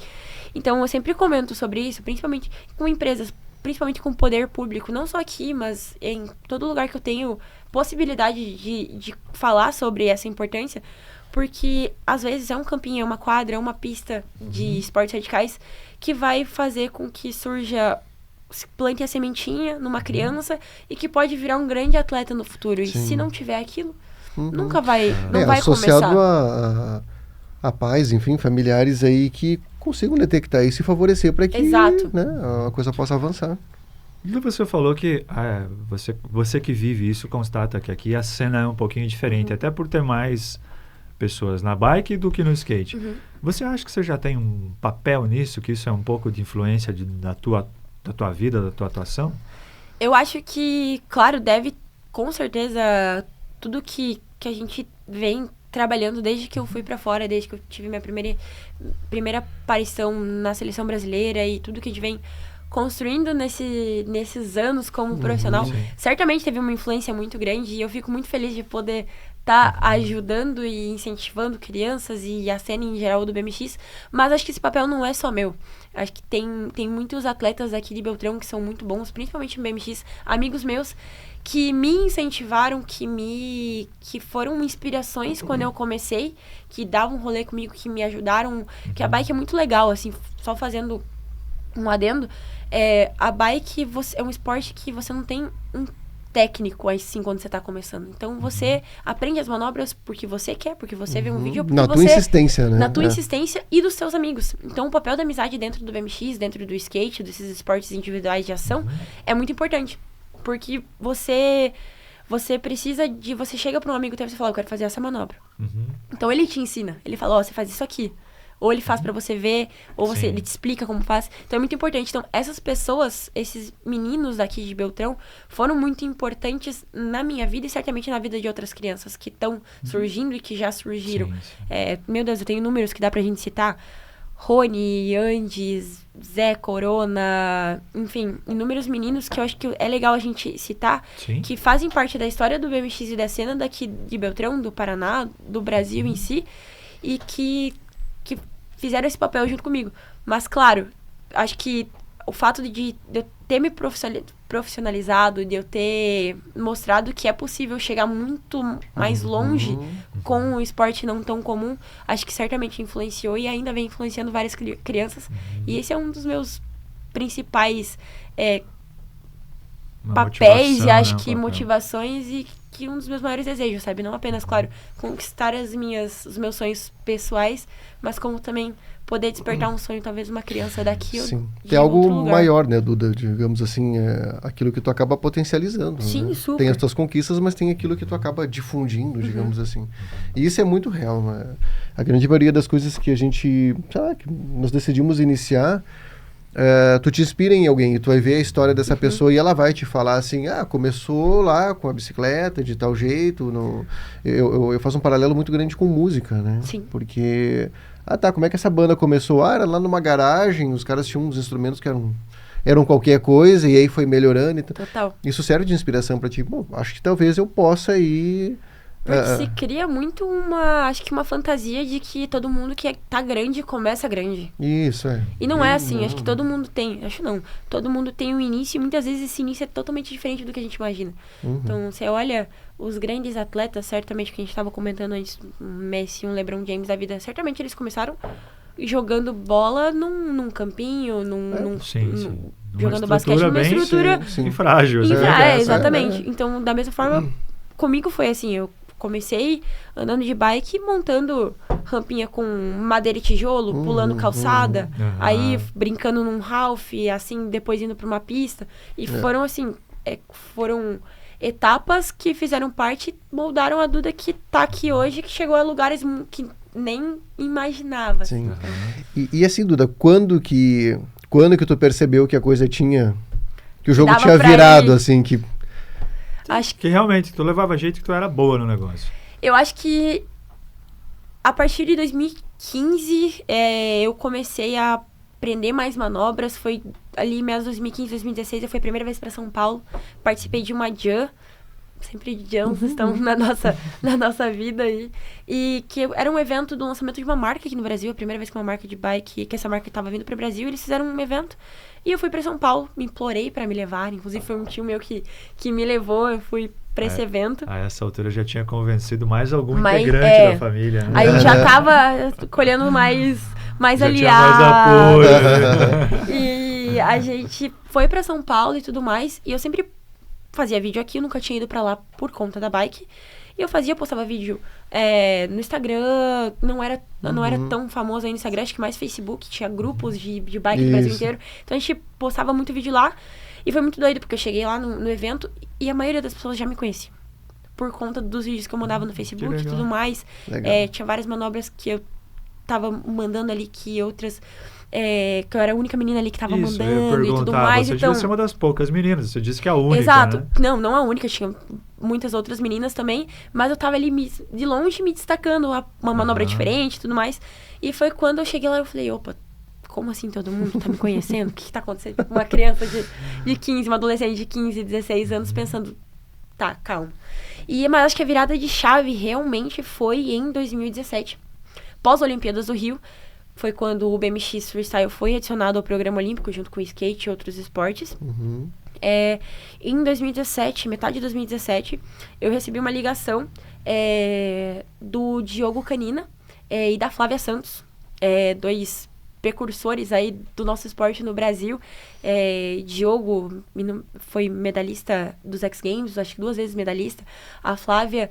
Então, eu sempre comento sobre isso, principalmente com empresas, principalmente com o poder público, não só aqui, mas em todo lugar que eu tenho possibilidade de falar sobre essa importância, porque às vezes é um campinho, é uma quadra, é uma pista de esportes radicais que vai fazer com que plante a sementinha numa criança e que pode virar um grande atleta no futuro. E se não tiver aquilo, nunca vai, não vai associado começar. A pais, enfim, familiares aí que consigam detectar isso e favorecer para que, né, a coisa possa avançar. E você falou que você que vive isso constata que aqui a cena é um pouquinho diferente, até por ter mais pessoas na bike do que no skate. Você acha que você já tem um papel nisso, que isso é um pouco de influência da tua vida, da tua atuação? Eu acho que, claro, deve, com certeza, tudo que a gente vem trabalhando desde que eu fui pra fora, desde que eu tive minha primeira aparição na seleção brasileira e tudo que a gente vem construindo nesses anos como profissional, certamente teve uma influência muito grande, e eu fico muito feliz de poder estar ajudando e incentivando crianças e a cena em geral do BMX, mas acho que esse papel não é só meu. Acho que tem muitos atletas aqui de Beltrão que são muito bons, principalmente no BMX, amigos meus, que me incentivaram, que foram inspirações quando eu comecei, que davam um rolê comigo, que me ajudaram, que a bike é muito legal, assim, só fazendo um adendo, a bike é um esporte que você não tem um técnico assim quando você tá começando. Então você aprende as manobras porque você quer, porque você vê um vídeo, porque na tua insistência, né? Na tua insistência e dos seus amigos. Então o papel da amizade dentro do BMX, dentro do skate, desses esportes individuais de ação, é muito importante. Porque você precisa de... Você chega para um amigo teu e você fala, eu quero fazer essa manobra. Então ele te ensina. Ele fala, você faz isso aqui. Ou ele faz pra você ver, ou ele te explica como faz. Então é muito importante. Então essas pessoas, esses meninos daqui de Beltrão, foram muito importantes na minha vida e certamente na vida de outras crianças que estão surgindo e que já surgiram. Meu Deus, eu tenho números que dá pra gente citar. Rony, Andes, Zé, Corona, enfim, inúmeros meninos que eu acho que é legal a gente citar, que fazem parte da história do BMX e da cena daqui de Beltrão, do Paraná, do Brasil em si, e que fizeram esse papel junto comigo. Mas, claro, acho que o fato de eu ter me profissionalizado, de eu ter mostrado que é possível chegar muito mais longe com o esporte não tão comum, acho que certamente influenciou e ainda vem influenciando várias crianças. E esse é um dos meus principais papéis e acho que motivações e que um dos meus maiores desejos, sabe? Não apenas, claro, conquistar os meus sonhos pessoais, mas como também poder despertar um sonho, talvez, uma criança daqui ou tem algo maior, né, Duda? Digamos assim, aquilo que tu acaba potencializando. Sim, né? super. Tem as tuas conquistas, mas tem aquilo que tu acaba difundindo, digamos assim. E isso é muito real, né? A grande maioria das coisas que a gente, que nós decidimos iniciar, tu te inspira em alguém e tu vai ver a história dessa pessoa e ela vai te falar assim, começou lá com a bicicleta de tal jeito. Eu faço um paralelo muito grande com música, né? Sim. Porque, como é que essa banda começou? Era lá numa garagem, os caras tinham uns instrumentos que eram qualquer coisa e aí foi melhorando. Então, total. Isso serve de inspiração pra ti. Bom, acho que talvez eu possa ir Porque se cria muito acho que uma fantasia de que todo mundo que tá grande começa grande. Isso, E não é assim, acho que todo mundo tem, todo mundo tem um início e muitas vezes esse início é totalmente diferente do que a gente imagina. Então, você olha os grandes atletas, certamente que a gente estava comentando antes, um Messi, um LeBron James da vida, certamente eles começaram jogando bola num campinho, jogando basquete numa estrutura frágil. Exatamente. Então, da mesma forma, comigo foi assim, eu comecei andando de bike, montando rampinha com madeira e tijolo, pulando calçada, aí brincando num half, assim, depois indo pra uma pista. E foram assim, foram etapas que fizeram parte e moldaram a Duda que tá aqui hoje, que chegou a lugares que nem imaginava. Sim. E assim, Duda, quando que tu percebeu que a coisa tinha... Que o jogo tinha virado, assim, que... Acho que realmente tu levava jeito, que tu era boa no negócio. Eu acho que a partir de 2015 eu comecei a aprender mais manobras. Foi ali meados de 2015, 2016, eu fui a primeira vez para São Paulo. Participei de uma jam. Sempre jams estão na nossa vida aí. E que era um evento do lançamento de uma marca aqui no Brasil. A primeira vez que uma marca de bike, que essa marca estava vindo para o Brasil, eles fizeram um evento. E eu fui para São Paulo, me implorei para me levar. Inclusive foi um tio meu que me levou, eu fui para esse evento. A essa altura eu já tinha convencido mais algum integrante da família. Né? Aí já tava colhendo mais já aliados. Tinha mais apoio. E a gente foi para São Paulo e tudo mais. E eu sempre fazia vídeo aqui, eu nunca tinha ido pra lá por conta da bike. E eu postava vídeo no Instagram, não era tão famoso aí no Instagram, acho que mais Facebook, tinha grupos de bike no Brasil inteiro. Então a gente postava muito vídeo lá. E foi muito doido, porque eu cheguei lá no evento e a maioria das pessoas já me conhecia. Por conta dos vídeos que eu mandava no Facebook e tudo mais. Tinha várias manobras que eu tava mandando ali, que outras... que eu era a única menina ali que tava mandando e tudo mais. Você devia ser uma das poucas meninas, você disse que é a única, Exato. Né? Não a única, tinha muitas outras meninas também, mas eu tava ali de longe me destacando, uma manobra diferente e tudo mais. E foi quando eu cheguei lá, eu falei, opa, como assim todo mundo tá me conhecendo? O que tá acontecendo? Uma criança de 15, uma adolescente de 15, 16 anos pensando, tá, calma. Mas acho que a virada de chave realmente foi em 2017, pós-Olimpíadas do Rio. Foi quando o BMX Freestyle foi adicionado ao programa olímpico, junto com o skate e outros esportes. Em 2017, metade de 2017, eu recebi uma ligação do Diogo Canina e da Flávia Santos, dois precursores aí do nosso esporte no Brasil. Diogo foi medalhista dos X Games, acho que 2 vezes medalhista. A Flávia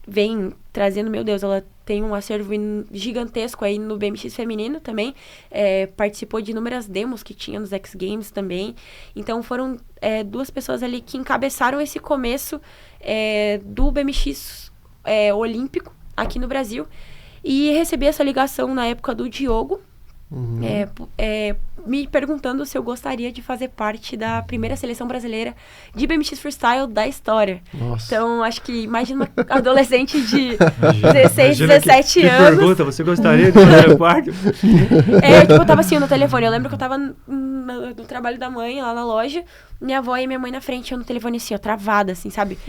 vem trazendo, meu Deus, ela tem um acervo gigantesco aí no BMX feminino também, participou de inúmeras demos que tinha nos X Games também. Então foram 2 pessoas ali que encabeçaram esse começo do BMX olímpico aqui no Brasil. E recebi essa ligação na época do Diogo, me perguntando se eu gostaria de fazer parte da primeira seleção brasileira de BMX Freestyle da história. Nossa. Então, acho que imagina uma adolescente de 16, 17 anos. Pergunta, você gostaria de fazer parte? Eu tava assim no telefone. Eu lembro que eu tava no trabalho da mãe, lá na loja, minha avó e minha mãe na frente, eu no telefone assim, travada, assim, sabe?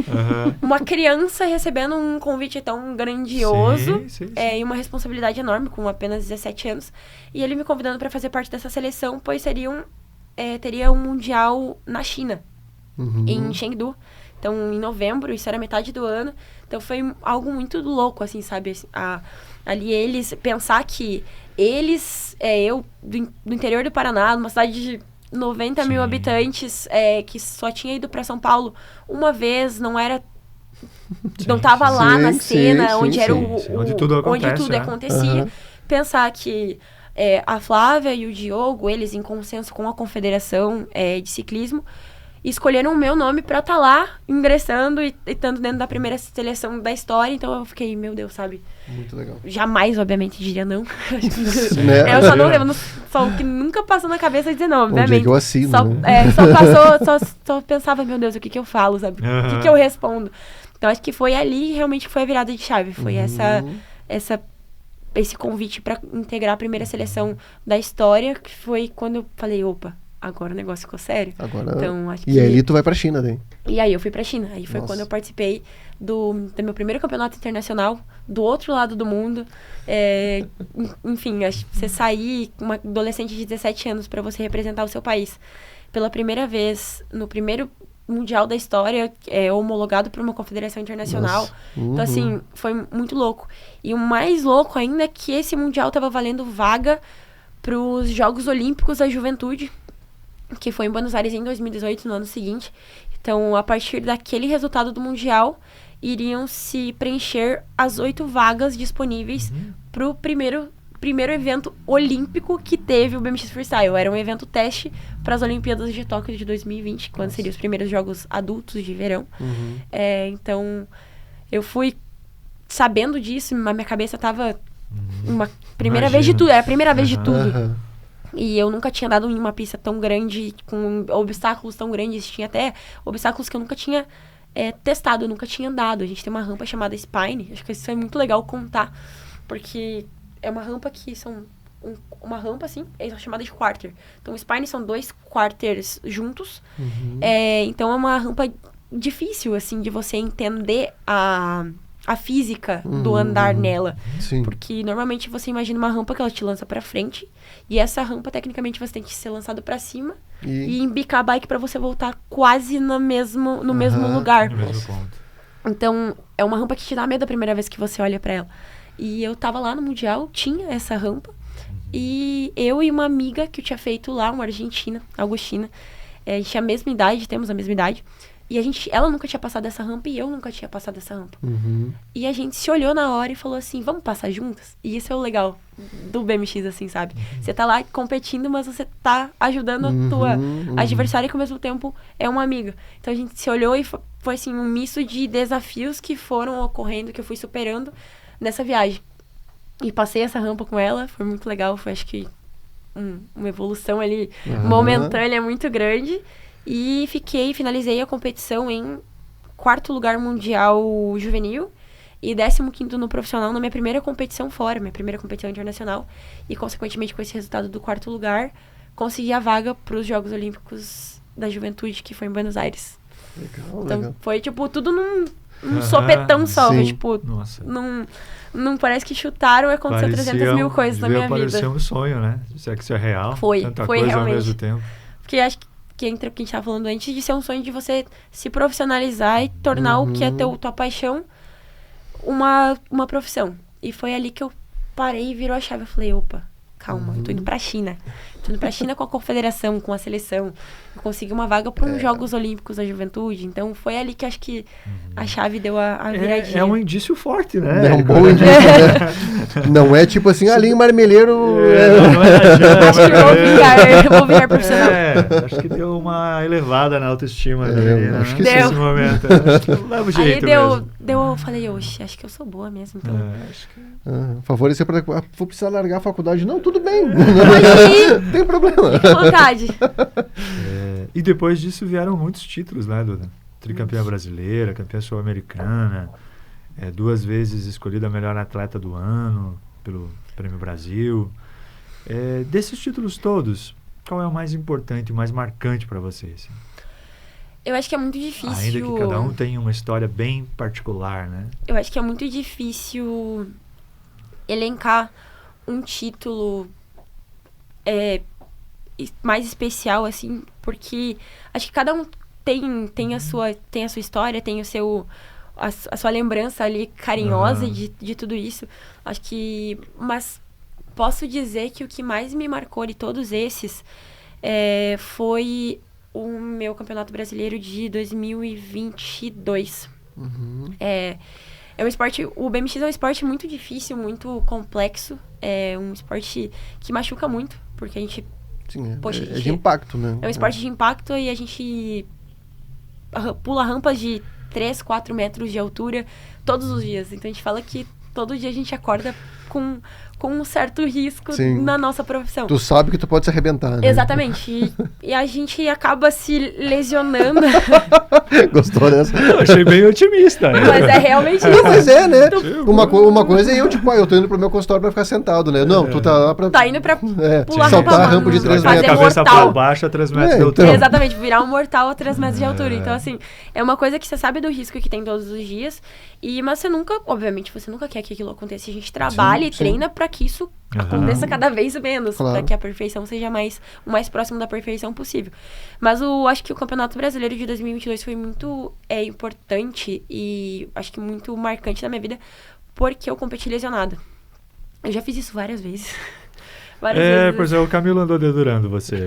Uma criança recebendo um convite tão grandioso sim. E uma responsabilidade enorme, com apenas 17 anos. E ele me convidando para fazer parte dessa seleção, pois teria um mundial na China, em Chengdu. Então, em novembro, isso era metade do ano. Então, foi algo muito louco, assim, sabe? Ali eles, pensar que eles, eu do interior do Paraná, numa cidade de 90 mil habitantes, que só tinha ido para São Paulo uma vez, não tava lá na cena, onde era onde tudo acontecia. Pensar que a Flávia e o Diogo, eles em consenso com a Confederação de Ciclismo, escolheram o meu nome pra estar lá, ingressando e estando dentro da primeira seleção da história. Então eu fiquei, meu Deus, sabe? Muito legal. Jamais, obviamente, diria não. Eu só que nunca passou na cabeça dizer não, obviamente. Onde é que eu assino, só pensava, meu Deus, o que eu falo, sabe? O que eu respondo? Então acho que foi ali realmente que foi a virada de chave. Foi esse convite pra integrar a primeira seleção da história, que foi quando eu falei, opa, agora o negócio ficou sério. Agora... Então, acho E aí tu vai pra China, daí? E aí eu fui pra China. Aí foi quando eu participei do meu primeiro campeonato internacional, do outro lado do mundo. Enfim, você sair, uma adolescente de 17 anos, para você representar o seu país pela primeira vez, no primeiro mundial da história, homologado por uma confederação internacional. Então, assim, foi muito louco. E o mais louco ainda é que esse mundial estava valendo vaga para os Jogos Olímpicos da Juventude, que foi em Buenos Aires em 2018, no ano seguinte. Então, a partir daquele resultado do mundial, iriam se preencher as 8 vagas disponíveis para o primeiro evento olímpico que teve o BMX Freestyle. Era um evento teste para as Olimpíadas de Tóquio de 2020, quando seriam os primeiros jogos adultos de verão. Então, eu fui sabendo disso, na minha cabeça estava uma primeira vez de tudo. Era a primeira vez de tudo. E eu nunca tinha dado em uma pista tão grande, com obstáculos tão grandes. Tinha até obstáculos que eu nunca tinha testado, eu nunca tinha andado. A gente tem uma rampa chamada Spine. Acho que isso é muito legal contar, porque é uma rampa que são... uma rampa, assim, é chamada de quarter. Então, o Spine são 2 quarters juntos. Então, é uma rampa difícil, assim, de você entender a física do andar nela. Sim. Porque, normalmente, você imagina uma rampa que ela te lança pra frente. E essa rampa, tecnicamente, você tem que ser lançado pra cima. E embicar a bike pra você voltar quase no mesmo lugar. No mesmo ponto. Então, é uma rampa que te dá medo a primeira vez que você olha pra ela. E eu tava lá no Mundial, tinha essa rampa. E eu e uma amiga que eu tinha feito lá, uma argentina, Augustina. A gente tinha a mesma idade, temos a mesma idade. E ela nunca tinha passado essa rampa e eu nunca tinha passado essa rampa. E a gente se olhou na hora e falou assim, vamos passar juntas? E isso é o legal do BMX, assim, sabe? Você tá lá competindo, mas você tá ajudando a tua adversária que ao mesmo tempo é uma amiga. Então a gente se olhou e foi assim, um misto de desafios que foram ocorrendo, que eu fui superando nessa viagem. E passei essa rampa com ela, foi muito legal, foi acho que uma evolução ali momentânea muito grande. E finalizei a competição em 4º lugar mundial juvenil e 15º no profissional na minha primeira competição fora, minha primeira competição internacional. E, consequentemente, com esse resultado do 4º lugar, consegui a vaga para os Jogos Olímpicos da Juventude, que foi em Buenos Aires. Então, foi, tipo, tudo num sopetão só. Foi, tipo, não parece que chutaram e aconteceu 300 mil coisas na minha vida. Parecia um sonho, né? Será que isso é real? Foi Tanta coisa realmente. ao mesmo tempo. Porque acho que entra o que a gente estava falando antes, de ser um sonho de você se profissionalizar e tornar o que é tua paixão uma profissão. E foi ali que eu parei e virou a chave. Eu falei, opa, calma, eu tô indo pra China. Tô indo pra China com a confederação, com a seleção. Eu consegui uma vaga para uns Jogos Olímpicos da Juventude. Então, foi ali que acho que a chave deu a viradinha. É um indício forte, né? É um bom indício, né? Não é tipo assim, ali em Marmeleiro... Não é acho que vou virar profissional. Acho que deu uma elevada na autoestima dele, né? Acho que deu. Nesse momento. Acho que leva o jeito Aí mesmo. eu falei, oxe, acho que eu sou boa mesmo. Então. Acho que... favorecer para... vou precisar largar a faculdade. Não, tudo bem. Pode Tem problema. Fique à vontade. E depois disso vieram muitos títulos, né, Duda? Tricampeã brasileira, campeã sul-americana, 2 vezes escolhida a melhor atleta do ano pelo Prêmio Brasil. Desses títulos todos, qual é o mais importante, o mais marcante para vocês? Eu acho que é muito difícil... Ainda que cada um tenha uma história bem particular, né? Eu acho que é muito difícil elencar um título mais especial, assim, porque acho que cada um tem a sua história, tem a sua lembrança ali carinhosa de tudo isso. Acho que... Mas posso dizer que o que mais me marcou de todos esses foi o meu Campeonato Brasileiro de 2022. É um esporte... O BMX é um esporte muito difícil, muito complexo. É um esporte que machuca muito, porque a gente... Sim, poxa, de impacto, né? É um esporte de impacto e a gente pula rampas de 3, 4 metros de altura todos os dias. Então a gente fala que todo dia a gente acorda com um certo risco Sim. na nossa profissão. Tu sabe que tu pode se arrebentar, né? Exatamente. E a gente acaba se lesionando. Gostou dessa? Eu achei bem otimista, né? Mas é realmente isso. Não, mas é, né? Uma coisa é eu, tipo, eu tô indo pro meu consultório pra ficar sentado, né? Não, tu tá lá pra... Tá indo pra pular saltar a rampa de 3 fazer metros. Cabeça mortal. pra baixo a 3 metros de então. altura. Exatamente, virar um mortal a 3 metros de altura. Então, assim, é uma coisa que você sabe do risco que tem todos os dias. Mas você nunca, obviamente, você nunca quer que aquilo aconteça. A gente trabalha e treina pra que isso aconteça cada vez menos. Claro. Pra que a perfeição seja o mais próximo da perfeição possível. Mas acho que o Campeonato Brasileiro de 2022 foi muito importante e acho que muito marcante na minha vida, porque eu competi lesionada. Eu já fiz isso várias vezes. Vezes. Pois é, o Camilo andou dedurando você.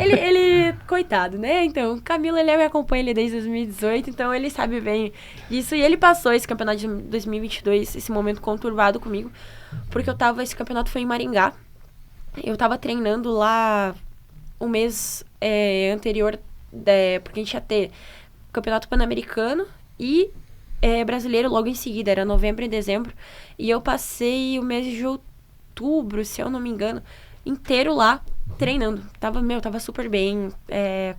Ele, coitado, né? Então, o Camilo, ele me acompanha desde 2018, então ele sabe bem disso. E ele passou esse campeonato de 2022, esse momento conturbado comigo, porque esse campeonato foi em Maringá. Eu tava treinando lá o mês anterior, porque a gente ia ter campeonato pan-americano e brasileiro logo em seguida, era novembro e dezembro. E eu passei o mês de outubro, se eu não me engano, inteiro lá, treinando. Tava super bem,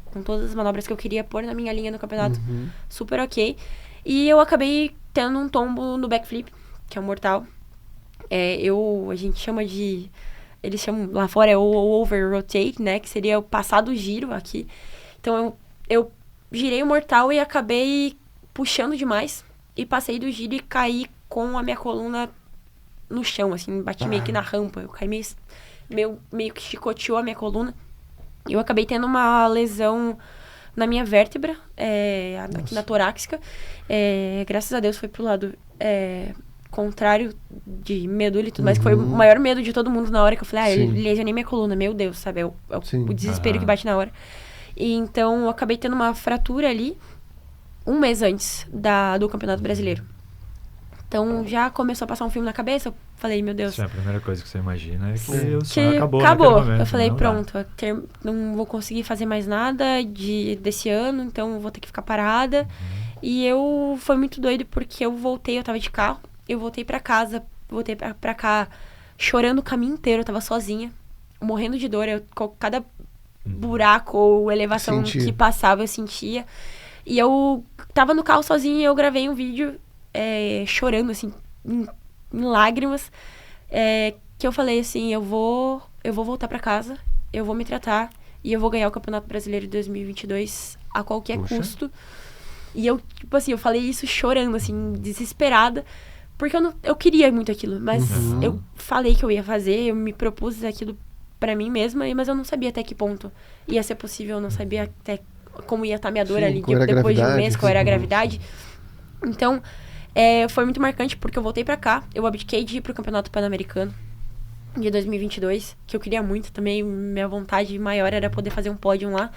com todas as manobras que eu queria pôr na minha linha no campeonato, super ok. E eu acabei tendo um tombo no backflip, que é um mortal. A gente chama de... Eles chamam lá fora, o over rotate, né? Que seria o passar do giro aqui. Então, eu girei o mortal e acabei puxando demais. E passei do giro e caí com a minha coluna no chão, assim, bati meio que na rampa. Eu caí meio que chicoteou a minha coluna. E eu acabei tendo uma lesão na minha vértebra, aqui na torácica. Graças a Deus foi pro lado contrário de medula e tudo mais, que foi o maior medo de todo mundo na hora que eu falei, eu lesionei minha coluna, meu Deus, sabe? É o desespero que bate na hora. E então, eu acabei tendo uma fratura ali, um mês antes do Campeonato Brasileiro. Então, já começou a passar um filme na cabeça. Eu falei, meu Deus. Isso é a primeira coisa que você imagina, é que o Que sonho acabou. Momento, eu falei, não pronto, não vou conseguir fazer mais nada desse ano, então vou ter que ficar parada. E foi muito doido, porque eu tava de carro, eu voltei pra casa, voltei pra cá, chorando o caminho inteiro, eu tava sozinha, morrendo de dor, cada buraco ou elevação que passava, eu sentia. E eu tava no carro sozinha e eu gravei um vídeo chorando, assim, em lágrimas, que eu falei assim, eu vou voltar pra casa, eu vou me tratar e eu vou ganhar o Campeonato Brasileiro de 2022 a qualquer custo. E eu, tipo assim, eu falei isso chorando, assim, desesperada, porque eu queria muito aquilo, mas eu falei que eu ia fazer, eu me propus aquilo pra mim mesma, mas eu não sabia até que ponto ia ser possível, eu não sabia até como ia estar minha dor ali depois de um mês, qual era a gravidade. Então, foi muito marcante, porque eu voltei pra cá, eu abdiquei de ir pro Campeonato Pan-Americano de 2022, que eu queria muito também, minha vontade maior era poder fazer um pódio lá.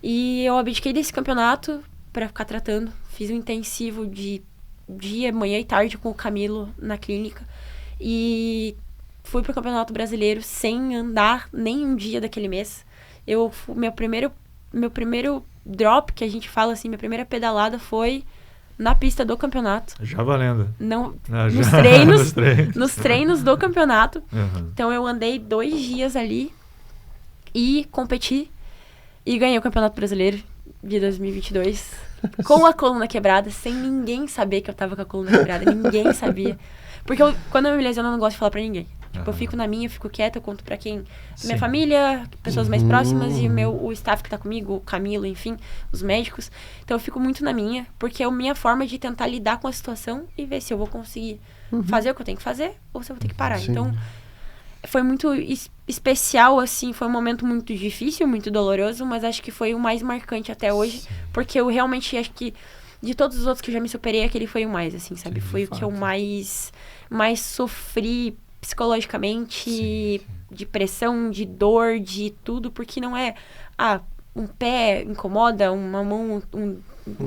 E eu abdiquei desse campeonato pra ficar tratando, fiz um intensivo de dia, manhã e tarde com o Camilo na clínica. E fui pro Campeonato Brasileiro sem andar nem um dia daquele mês. Meu primeiro drop, que a gente fala assim, minha primeira pedalada foi na pista do campeonato. Já valendo. Nos treinos do campeonato. Então eu andei 2 dias ali e competi e ganhei o Campeonato Brasileiro de 2022 com a coluna quebrada, sem ninguém saber que eu tava com a coluna quebrada. Ninguém sabia. Porque quando eu me lesiono, eu não gosto de falar pra ninguém. Tipo, eu fico na minha, eu fico quieta, eu conto pra quem? Minha família, pessoas mais próximas e o staff que tá comigo, o Camilo, enfim, os médicos. Então eu fico muito na minha, porque é a minha forma de tentar lidar com a situação e ver se eu vou conseguir fazer o que eu tenho que fazer ou se eu vou ter que parar. Então, foi muito especial, assim, foi um momento muito difícil, muito doloroso, mas acho que foi o mais marcante até hoje, porque eu realmente acho que de todos os outros que eu já me superei, aquele foi o mais, assim, sabe? Foi o que eu mais sofri psicologicamente, de pressão, de dor, de tudo, porque não é, um pé incomoda, uma mão,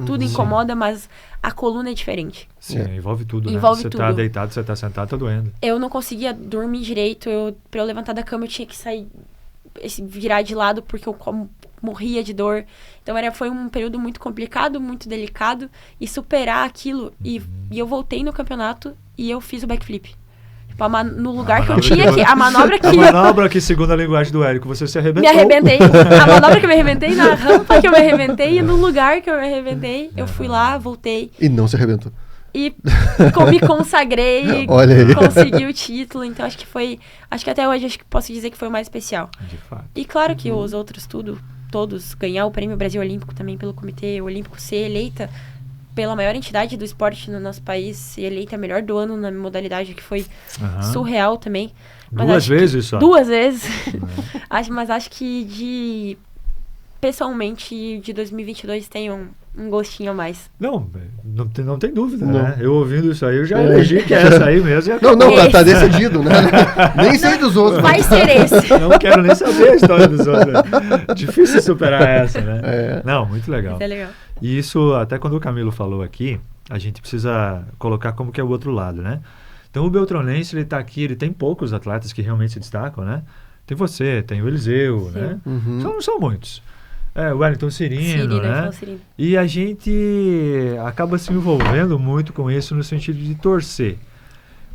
tudo incomoda, mas a coluna é diferente. Sim, envolve tudo, né? Envolve você tudo. tá deitado, você tá sentado, tá doendo. Eu não conseguia dormir direito, pra eu levantar da cama eu tinha que sair, virar de lado, porque eu morria de dor. Então foi um período muito complicado, muito delicado, e superar aquilo, e eu voltei no campeonato e eu fiz o backflip. Tipo, no lugar que eu tinha que... A manobra que... A manobra que, segundo a linguagem do Érico, você se arrebentou. Me arrebentei. A manobra que eu me arrebentei, na rampa que eu me arrebentei e no lugar que eu me arrebentei, eu fui lá, voltei. E não se arrebentou. E me consagrei, Olha aí. consegui o título. Então, acho que até hoje acho que posso dizer que foi o mais especial. De fato. E claro que os outros todos, ganhar o Prêmio Brasil Olímpico também pelo Comitê Olímpico, ser eleita pela maior entidade do esporte no nosso país, ser eleita a melhor do ano na modalidade, que foi surreal também. Mas 2 vezes só? 2 vezes. Mas acho que pessoalmente, de 2022 tem um gostinho a mais. Não tem dúvida, né? Eu ouvindo isso aí, eu já elegi que é essa aí mesmo. Tá decidido, né? Nem sei dos outros. Vai ser esse. Não quero nem saber a história dos outros. Difícil superar essa, né? Não, muito legal. Isso é legal. E isso, até quando o Camilo falou aqui, a gente precisa colocar como que é o outro lado, né? Então, o Beltronense, ele tá aqui, ele tem poucos atletas que realmente se destacam, né? Tem você, tem o Eliseu, né? Não são muitos. O Wellington Cirino, né? E a gente acaba se envolvendo muito com isso no sentido de torcer.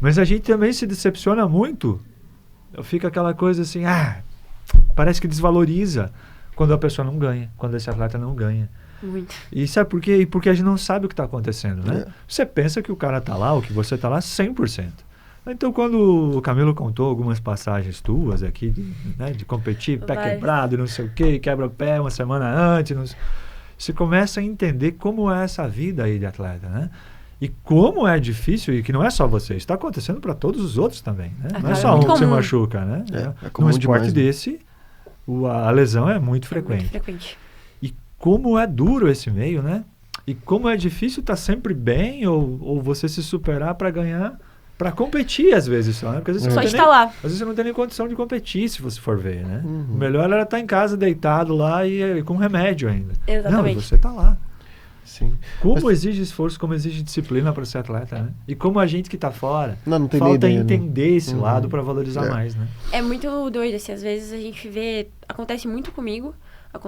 Mas a gente também se decepciona muito. Fica aquela coisa assim, parece que desvaloriza quando a pessoa não ganha, quando esse atleta não ganha. Muito. E sabe por quê? Porque a gente não sabe o que está acontecendo, né? Você pensa que o cara está lá, ou que você está lá 100%. Então, quando o Camilo contou algumas passagens tuas aqui, de competir, pé quebrado, não sei o quê, quebra o pé uma semana antes, você começa a entender como é essa vida aí de atleta, né? E como é difícil, e que não é só você, está acontecendo para todos os outros também, né? Não é só um que se machuca, né? Num esporte desse, a lesão é muito frequente. Muito frequente. E como é duro esse meio, né? E como é difícil estar sempre bem, ou você se superar para ganhar, para competir às vezes só, né? Porque às vezes, às vezes você não tem nem condição de competir, se você for ver, né? O melhor era estar em casa deitado lá e com remédio ainda. Exatamente. Não, você está lá. Sim. Como exige esforço, como exige disciplina para ser atleta, né? E como a gente que está fora não tem falta ideia, entender esse lado para valorizar mais, né? É muito doido, assim, às vezes a gente vê, acontece muito comigo, a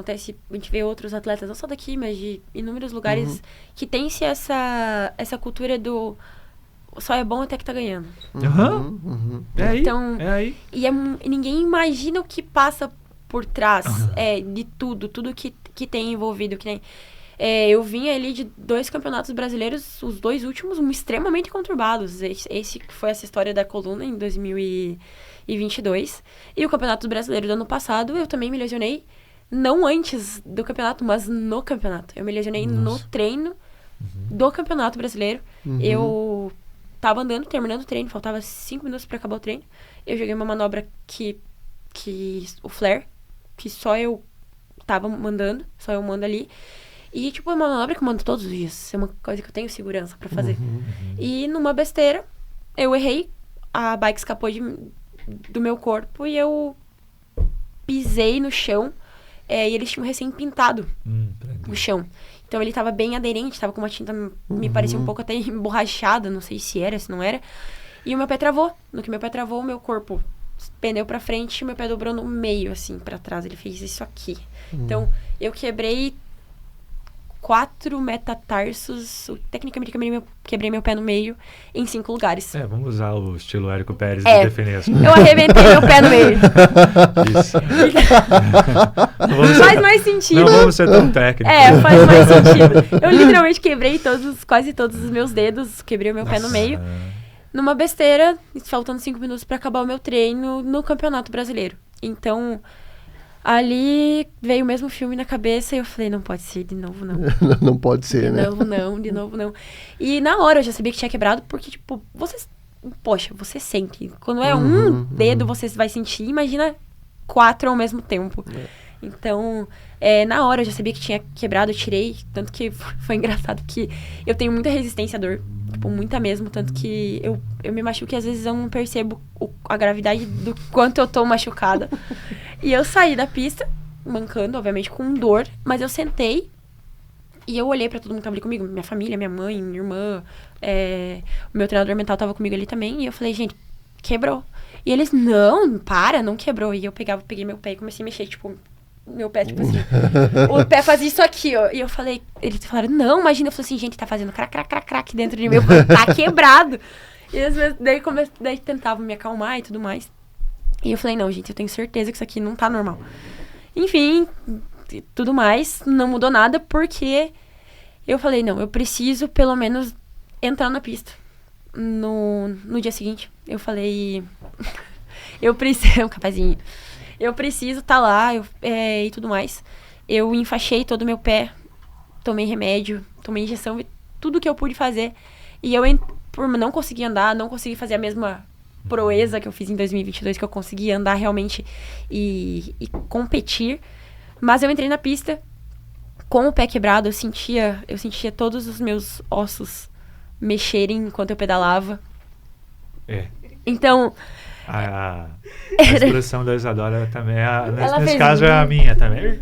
gente vê outros atletas, não só daqui, mas de inúmeros lugares, que tem-se essa cultura do só é bom até que tá ganhando. É aí, então, é aí. E ninguém imagina o que passa por trás de tudo que tem envolvido, que nem... eu vim ali de 2 campeonatos brasileiros, os 2 últimos, extremamente conturbados. Esse foi essa história da coluna em 2022. E o Campeonato Brasileiro do ano passado, eu também me lesionei, não antes do campeonato, mas no campeonato. Eu me lesionei no treino do Campeonato Brasileiro. Eu tava andando, terminando o treino, faltava 5 minutos pra acabar o treino. Eu joguei uma manobra que o flare, que só eu tava mandando, só eu mando ali. E, tipo, é uma manobra que eu mando todos os dias. É uma coisa que eu tenho segurança pra fazer. E, numa besteira, eu errei. A bike escapou do meu corpo e eu pisei no chão. E eles tinham recém-pintado o chão. Então, ele tava bem aderente, tava com uma tinta, me parecia um pouco até emborrachada. Não sei se era, se não era. E o meu pé travou. No que meu pé travou, o meu corpo pendeu pra frente e o meu pé dobrou no meio, assim, pra trás. Ele fez isso aqui. Então, eu quebrei 4 metatarsos, tecnicamente quebrei meu pé no meio em 5 lugares. Vamos usar o estilo Érico Pérez de definir. Eu arrebentei meu pé no meio. Isso. Faz mais sentido. Não vamos ser tão técnicos. Faz mais sentido. Eu literalmente quebrei quase todos os meus dedos, quebrei o meu pé no meio. Numa besteira, faltando 5 minutos pra acabar o meu treino no Campeonato Brasileiro. Então, ali veio o mesmo filme na cabeça e eu falei, não pode ser, de novo não. Não pode ser, né? De novo não. E na hora eu já sabia que tinha quebrado, porque, tipo, você sente. Quando é um dedo, você vai sentir, imagina 4 ao mesmo tempo. Então, na hora eu já sabia que tinha quebrado, eu tirei, tanto que foi engraçado que eu tenho muita resistência à dor, tipo, muita mesmo, tanto que eu me machuco e às vezes eu não percebo a gravidade do quanto eu tô machucada. E eu saí da pista, mancando, obviamente, com dor, mas eu sentei e eu olhei pra todo mundo que tava ali comigo, minha família, minha mãe, minha irmã, o meu treinador mental tava comigo ali também, e eu falei, gente, quebrou. E eles, não quebrou. E eu peguei meu pé e comecei a mexer, tipo, meu pé, tipo assim, o pé fazia isso aqui, ó. E eu falei, eles falaram, não, imagina. Eu falei assim, gente, tá fazendo crac dentro de mim, tá quebrado. E às vezes, daí tentava me acalmar e tudo mais. E eu falei, não, gente, eu tenho certeza que isso aqui não tá normal. Enfim, tudo mais, não mudou nada, porque eu falei, não, eu preciso pelo menos entrar na pista. No dia seguinte, eu falei, eu preciso, um cafezinho, eu preciso estar lá e tudo mais. Eu enfaixei todo o meu pé, tomei remédio, tomei injeção, tudo que eu pude fazer. E eu, por não conseguir andar, não consegui fazer a mesma proeza que eu fiz em 2022, que eu consegui andar realmente e competir. Mas eu entrei na pista com o pé quebrado, eu sentia todos os meus ossos mexerem enquanto eu pedalava. Então... A expressão da Isadora também, nesse caso isso. é a minha também.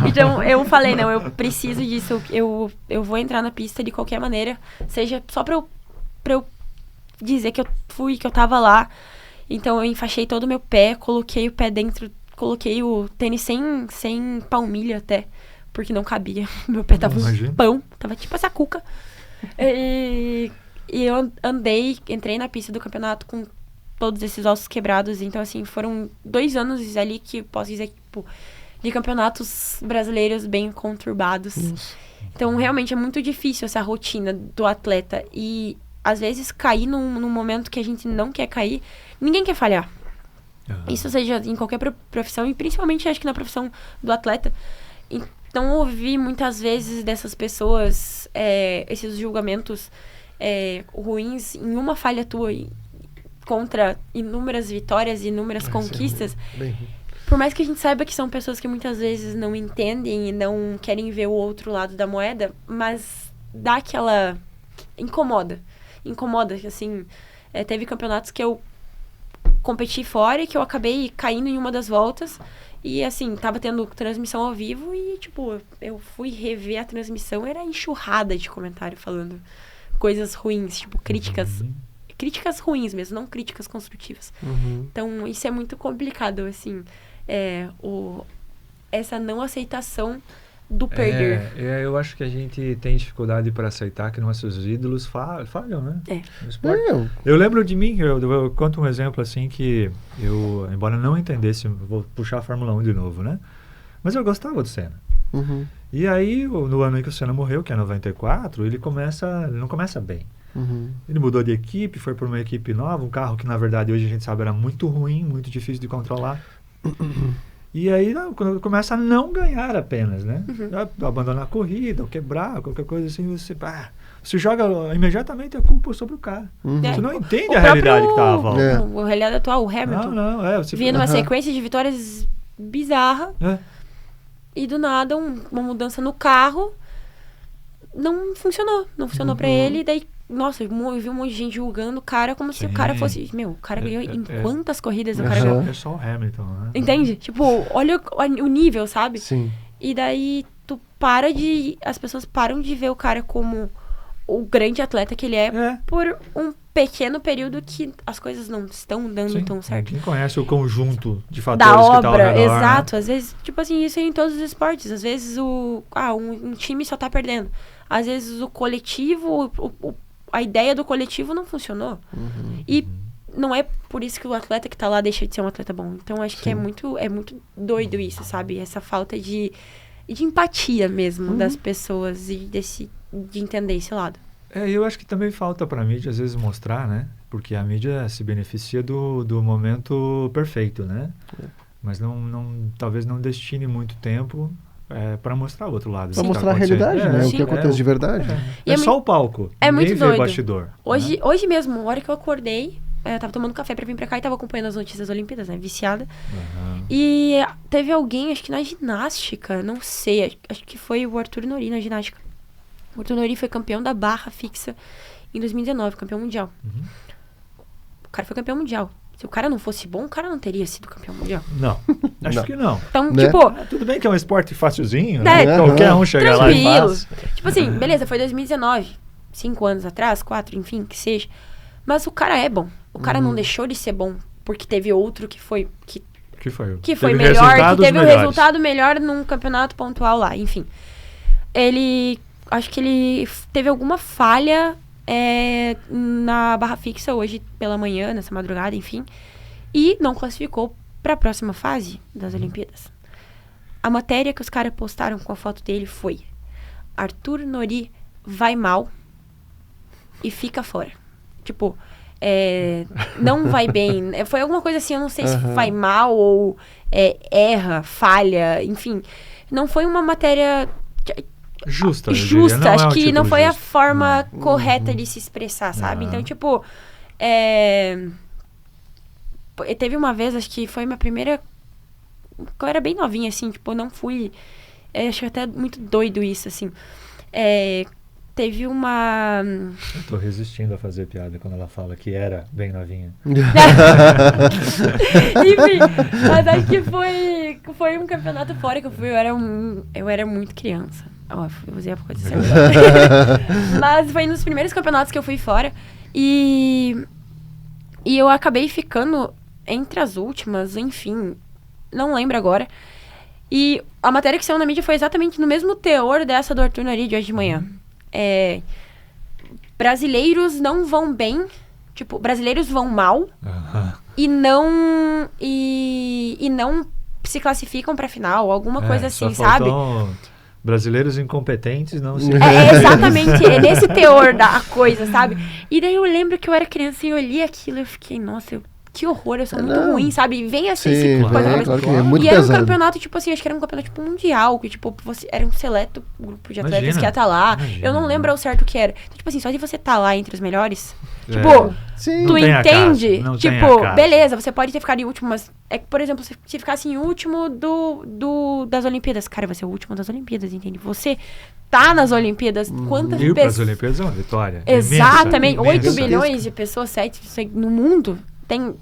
Então eu falei, não, eu preciso disso, eu vou entrar na pista de qualquer maneira, seja só pra eu dizer que eu tava lá. Então eu enfaixei todo o meu pé, coloquei o pé dentro, coloquei o tênis sem palmilha até, porque não cabia. Meu pé tava um pão, tava tipo essa cuca. E eu entrei na pista do campeonato com todos esses ossos quebrados. Então, assim, foram 2 anos ali que posso dizer, tipo, de campeonatos brasileiros bem conturbados. Então, realmente, é muito difícil essa rotina do atleta. E, às vezes, cair num momento que a gente não quer cair, ninguém quer falhar. Isso seja em qualquer profissão, e principalmente, acho que na profissão do atleta. Então, ouvi muitas vezes dessas pessoas esses julgamentos ruins em uma falha tua contra inúmeras vitórias e inúmeras conquistas. Por mais que a gente saiba que são pessoas que muitas vezes não entendem e não querem ver o outro lado da moeda, mas dá aquela... Incomoda, assim... teve campeonatos que eu competi fora e que eu acabei caindo em uma das voltas. E, assim, tava tendo transmissão ao vivo e, tipo, eu fui rever a transmissão, era enxurrada de comentário falando coisas ruins, tipo, críticas ruins mesmo, não críticas construtivas. Então, isso é muito complicado, assim, essa não aceitação do perder. Eu acho que a gente tem dificuldade para aceitar que nossos ídolos falham, né? No esporte. Eu lembro de mim, eu conto um exemplo assim que eu, embora não entendesse, vou puxar a Fórmula 1 de novo, né? Mas eu gostava do Senna. E aí, no ano em que o Senna morreu, que é 94, ele não começa bem. Ele mudou de equipe, foi para uma equipe nova, um carro que na verdade hoje a gente sabe era muito ruim, muito difícil de controlar. E aí, quando começa a não ganhar apenas, né? Abandonar a corrida, ou quebrar, qualquer coisa assim, você joga imediatamente a culpa sobre o cara. Você não entende a realidade que tá à volta. A realidade atual, o Hamilton, vinha numa sequência de vitórias bizarra, e do nada, uma mudança no carro, não funcionou pra ele, e daí, nossa, eu vi um monte de gente julgando o cara como se o cara fosse... o cara ganhou em quantas corridas o cara ganhou? É só o Hamilton, né? Entende? Tipo, olha o nível, sabe? Sim. E daí, as pessoas param de ver o cara como o grande atleta que ele é por um pequeno período que as coisas não estão dando tão certo. Quem conhece o conjunto de fatores da obra, que tá ao redor, exato. Né? Às vezes, tipo assim, isso é em todos os esportes. Às vezes um time só tá perdendo. Às vezes o coletivo, a ideia do coletivo não funcionou. E não é por isso que o atleta que tá lá deixa de ser um atleta bom. Então, acho que é muito doido isso, sabe? Essa falta de empatia mesmo das pessoas e de entender esse lado. Eu acho que também falta pra mídia, às vezes, mostrar, né? Porque a mídia se beneficia do momento perfeito, né? Mas talvez não destine muito tempo para mostrar o outro lado. Para mostrar a realidade, né? O que acontece de verdade. É só o palco. É muito doido. O bastidor. Hoje mesmo, na hora que eu acordei, eu tava tomando café pra vir pra cá e tava acompanhando as notícias das Olimpíadas, né? Viciada. E teve alguém, acho que na ginástica, não sei, acho que foi o Arthur Nori na ginástica. O Arthur Nori foi campeão da barra fixa em 2019, campeão mundial. O cara foi campeão mundial. Se o cara não fosse bom, o cara não teria sido campeão mundial. Não, acho que não. Então, tipo... tudo bem que é um esporte facilzinho, né? Qualquer um chega lá e faz. Tipo assim, beleza, foi 2019, 5 anos atrás, 4, enfim, que seja. Mas o cara é bom. O cara não deixou de ser bom porque teve outro que foi melhor, que teve um resultado melhor num campeonato pontual lá, enfim. Acho que ele teve alguma falha na barra fixa hoje pela manhã, nessa madrugada, enfim. E não classificou para a próxima fase das Olimpíadas. A matéria que os caras postaram com a foto dele foi: Arthur Nori vai mal e fica fora. Tipo, não vai bem. Foi alguma coisa assim, eu não sei se vai mal ou erra, falha, enfim. Não foi uma matéria justa. Acho que não foi a forma correta de se expressar, sabe? Então, tipo, teve uma vez, acho que foi minha primeira... Eu era bem novinha, assim, tipo, eu não fui... acho até muito doido isso, assim. Teve uma... Eu tô resistindo a fazer piada quando ela fala que era bem novinha. Enfim, mas acho que foi um campeonato fora que eu fui. Eu era muito criança. Eu usei a coisa certa. Mas foi nos primeiros campeonatos que eu fui fora. E eu acabei ficando entre as últimas, enfim. Não lembro agora. E a matéria que saiu na mídia foi exatamente no mesmo teor dessa do Arthur Nori de hoje de manhã. Brasileiros não vão bem, tipo, brasileiros vão mal e não se classificam pra final, alguma coisa assim, sabe? Brasileiros incompetentes não se... Exatamente, nesse teor da coisa, sabe? E daí eu lembro que eu era criança e eu li aquilo e eu fiquei, nossa, que horror, eu sou muito ruim, sabe? Vem assim, claro que é muito e pesado. era um campeonato, tipo assim, acho que era um campeonato tipo mundial, que tipo, era um seleto grupo de atletas que ia estar lá. Eu não lembro ao certo o que era. Então, tipo assim, só de você estar lá entre os melhores, tipo, tu entende? Tipo, beleza, você pode ter ficado em último, mas por exemplo, se ficasse em último das Olimpíadas, cara, vai ser o último das Olimpíadas, entende? Você tá nas Olimpíadas, quantas pessoas... Para as Olimpíadas é uma vitória. Exatamente, imensa, 8 bilhões de pessoas, 7 no mundo, tem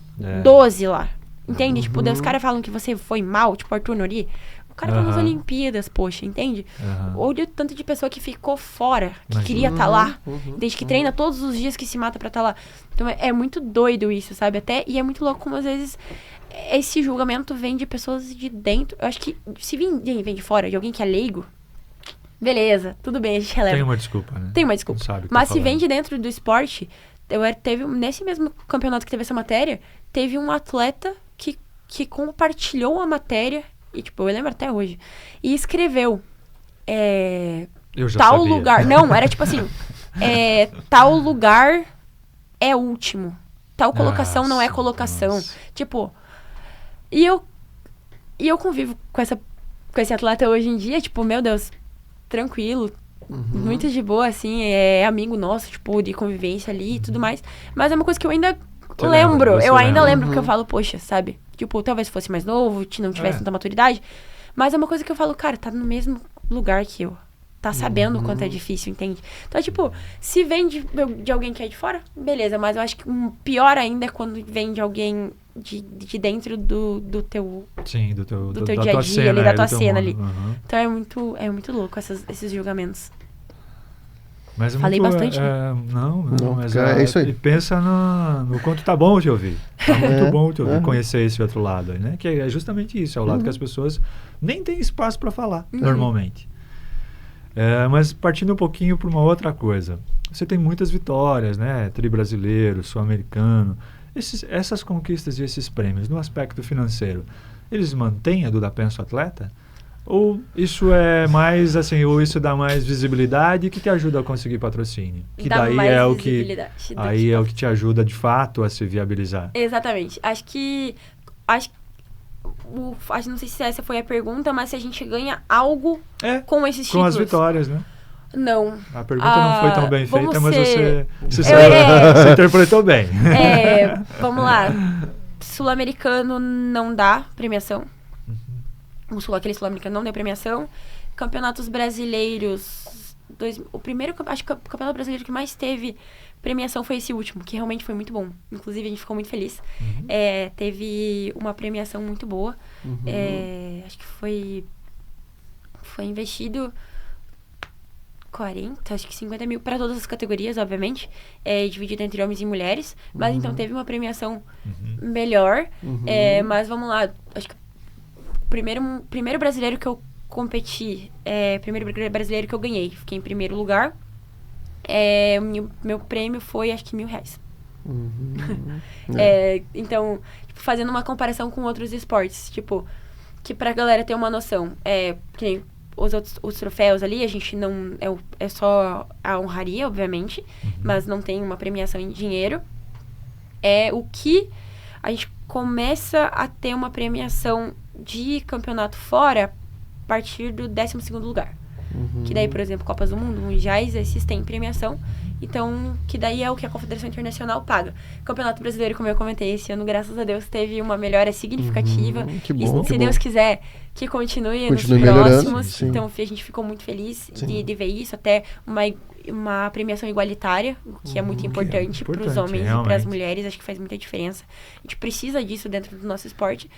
12 lá, entende? Tipo, daí os caras falam que você foi mal, tipo Arthur Nori, o cara tá nas Olimpíadas, poxa, entende? Ou de tanto de pessoa que ficou fora, que queria estar lá, desde que treina todos os dias que se mata pra estar lá. Então é muito doido isso, sabe? E é muito louco como às vezes esse julgamento vem de pessoas de dentro. Eu acho que se vem de fora, de alguém que é leigo, beleza, tudo bem, a gente releva. Tem uma desculpa, né? Tem uma desculpa. Mas se vem de dentro do esporte, nesse mesmo campeonato que teve essa matéria, teve um atleta que compartilhou a matéria, e tipo, eu lembro até hoje, e escreveu eu já tal sabia. lugar. Não, era tipo assim, tal lugar é último. Tal colocação não é colocação. Nossa. Tipo, e eu convivo com esse atleta hoje em dia, tipo, meu Deus, tranquilo, muito de boa, assim, é amigo nosso, tipo, de convivência ali e tudo mais. Mas é uma coisa que eu ainda lembro. Eu ainda lembro porque eu falo, poxa, sabe? Tipo, talvez fosse mais novo, não tivesse tanta maturidade. Mas é uma coisa que eu falo, cara, tá no mesmo lugar que eu. Tá sabendo o quanto é difícil, entende? Então, tipo, se vem de alguém que é de fora, beleza. Mas eu acho que pior ainda é quando vem de alguém de dentro do teu... Sim, do teu dia a dia ali, da tua cena ali. Então é muito louco esses julgamentos. Mas Falei bastante, né? Não, mas é isso aí. E pensa no quanto tá bom te ouvir. Tá muito bom te ouvir, conhecer esse outro lado aí, né? Que é justamente isso, é o lado que as pessoas nem têm espaço para falar, normalmente. Mas partindo um pouquinho para uma outra coisa. Você tem muitas vitórias, né? Tri brasileiro, sul-americano. Essas conquistas e esses prêmios, no aspecto financeiro, eles mantêm a Duda Penso atleta? Ou isso é mais assim, ou isso dá mais visibilidade que te ajuda a conseguir patrocínio? Que dá daí mais é o visibilidade, que aí é o que te ajuda de fato a se viabilizar. Exatamente. Acho não sei se essa foi a pergunta, mas se a gente ganha algo com esses títulos. Com as vitórias, né? Não. A pergunta não foi tão bem feita, mas você interpretou bem. Vamos lá. Sul-americano não dá premiação. Aquele sul-americano não deu premiação. Campeonatos brasileiros... acho que o campeonato brasileiro que mais teve premiação foi esse último, que realmente foi muito bom. Inclusive, a gente ficou muito feliz. Teve uma premiação muito boa. Acho que foi investido 50 mil para todas as categorias, obviamente. Dividido entre homens e mulheres. Mas então teve uma premiação melhor. Mas vamos lá. Acho que primeiro brasileiro que eu competi, primeiro brasileiro que eu ganhei, fiquei em primeiro lugar. meu prêmio foi, acho que R$1.000. É. Então, tipo, fazendo uma comparação com outros esportes, tipo, que pra galera ter uma noção, que nem os troféus ali, a gente não, é só a honraria, obviamente, mas não tem uma premiação em dinheiro. O que a gente começa a ter uma premiação de campeonato fora a partir do 12º lugar. Que daí, por exemplo, Copas do Mundo, Mundiais, esses têm premiação. Então, que daí é o que a Confederação Internacional paga. Campeonato Brasileiro, como eu comentei, esse ano, graças a Deus, teve uma melhora significativa. Que bom, e se Deus quiser, que continue nos melhorando, próximos. sim. Então, a gente ficou muito feliz de ver isso. Até uma premiação igualitária, que é muito importante para os homens e para as mulheres. Acho que faz muita diferença. A gente precisa disso dentro do nosso esporte.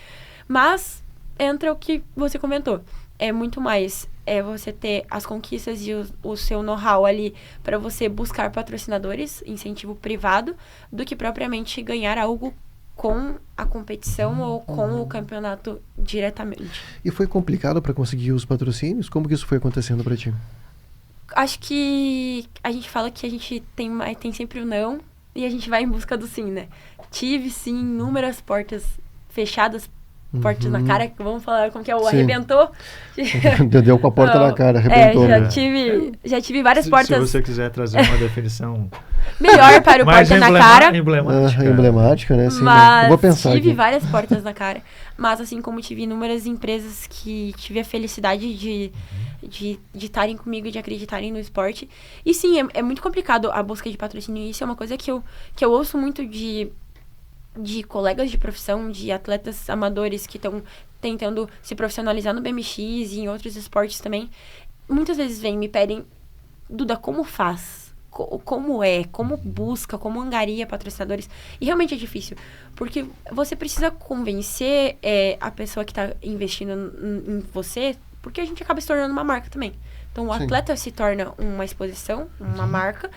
Mas entra o que você comentou. É muito mais você ter as conquistas e o seu know-how ali para você buscar patrocinadores, incentivo privado, do que propriamente ganhar algo com a competição ou com o campeonato diretamente. E foi complicado para conseguir os patrocínios? Como que isso foi acontecendo para ti? Acho que a gente fala que a gente tem sempre o não e a gente vai em busca do sim, né? Tive, sim, inúmeras portas fechadas, portas na cara, vamos falar como que é o arrebentou. Deu com a porta na cara, arrebentou. Já tive várias portas. Se você quiser trazer uma definição melhor para o porta na cara. Emblemática, né? Sim, mas vou pensar tive aqui. várias portas na cara. Mas assim como tive inúmeras empresas que tive a felicidade de estarem comigo e de acreditarem no esporte. E sim, é muito complicado a busca de patrocínio. Isso é uma coisa que eu ouço muito de colegas de profissão, de atletas amadores que estão tentando se profissionalizar no BMX e em outros esportes também. Muitas vezes vêm e me pedem, Duda, como faz? Como busca, como angaria patrocinadores? E realmente é difícil, porque você precisa convencer a pessoa que está investindo em você, porque a gente acaba se tornando uma marca também. Então o atleta se torna uma exposição, uma marca.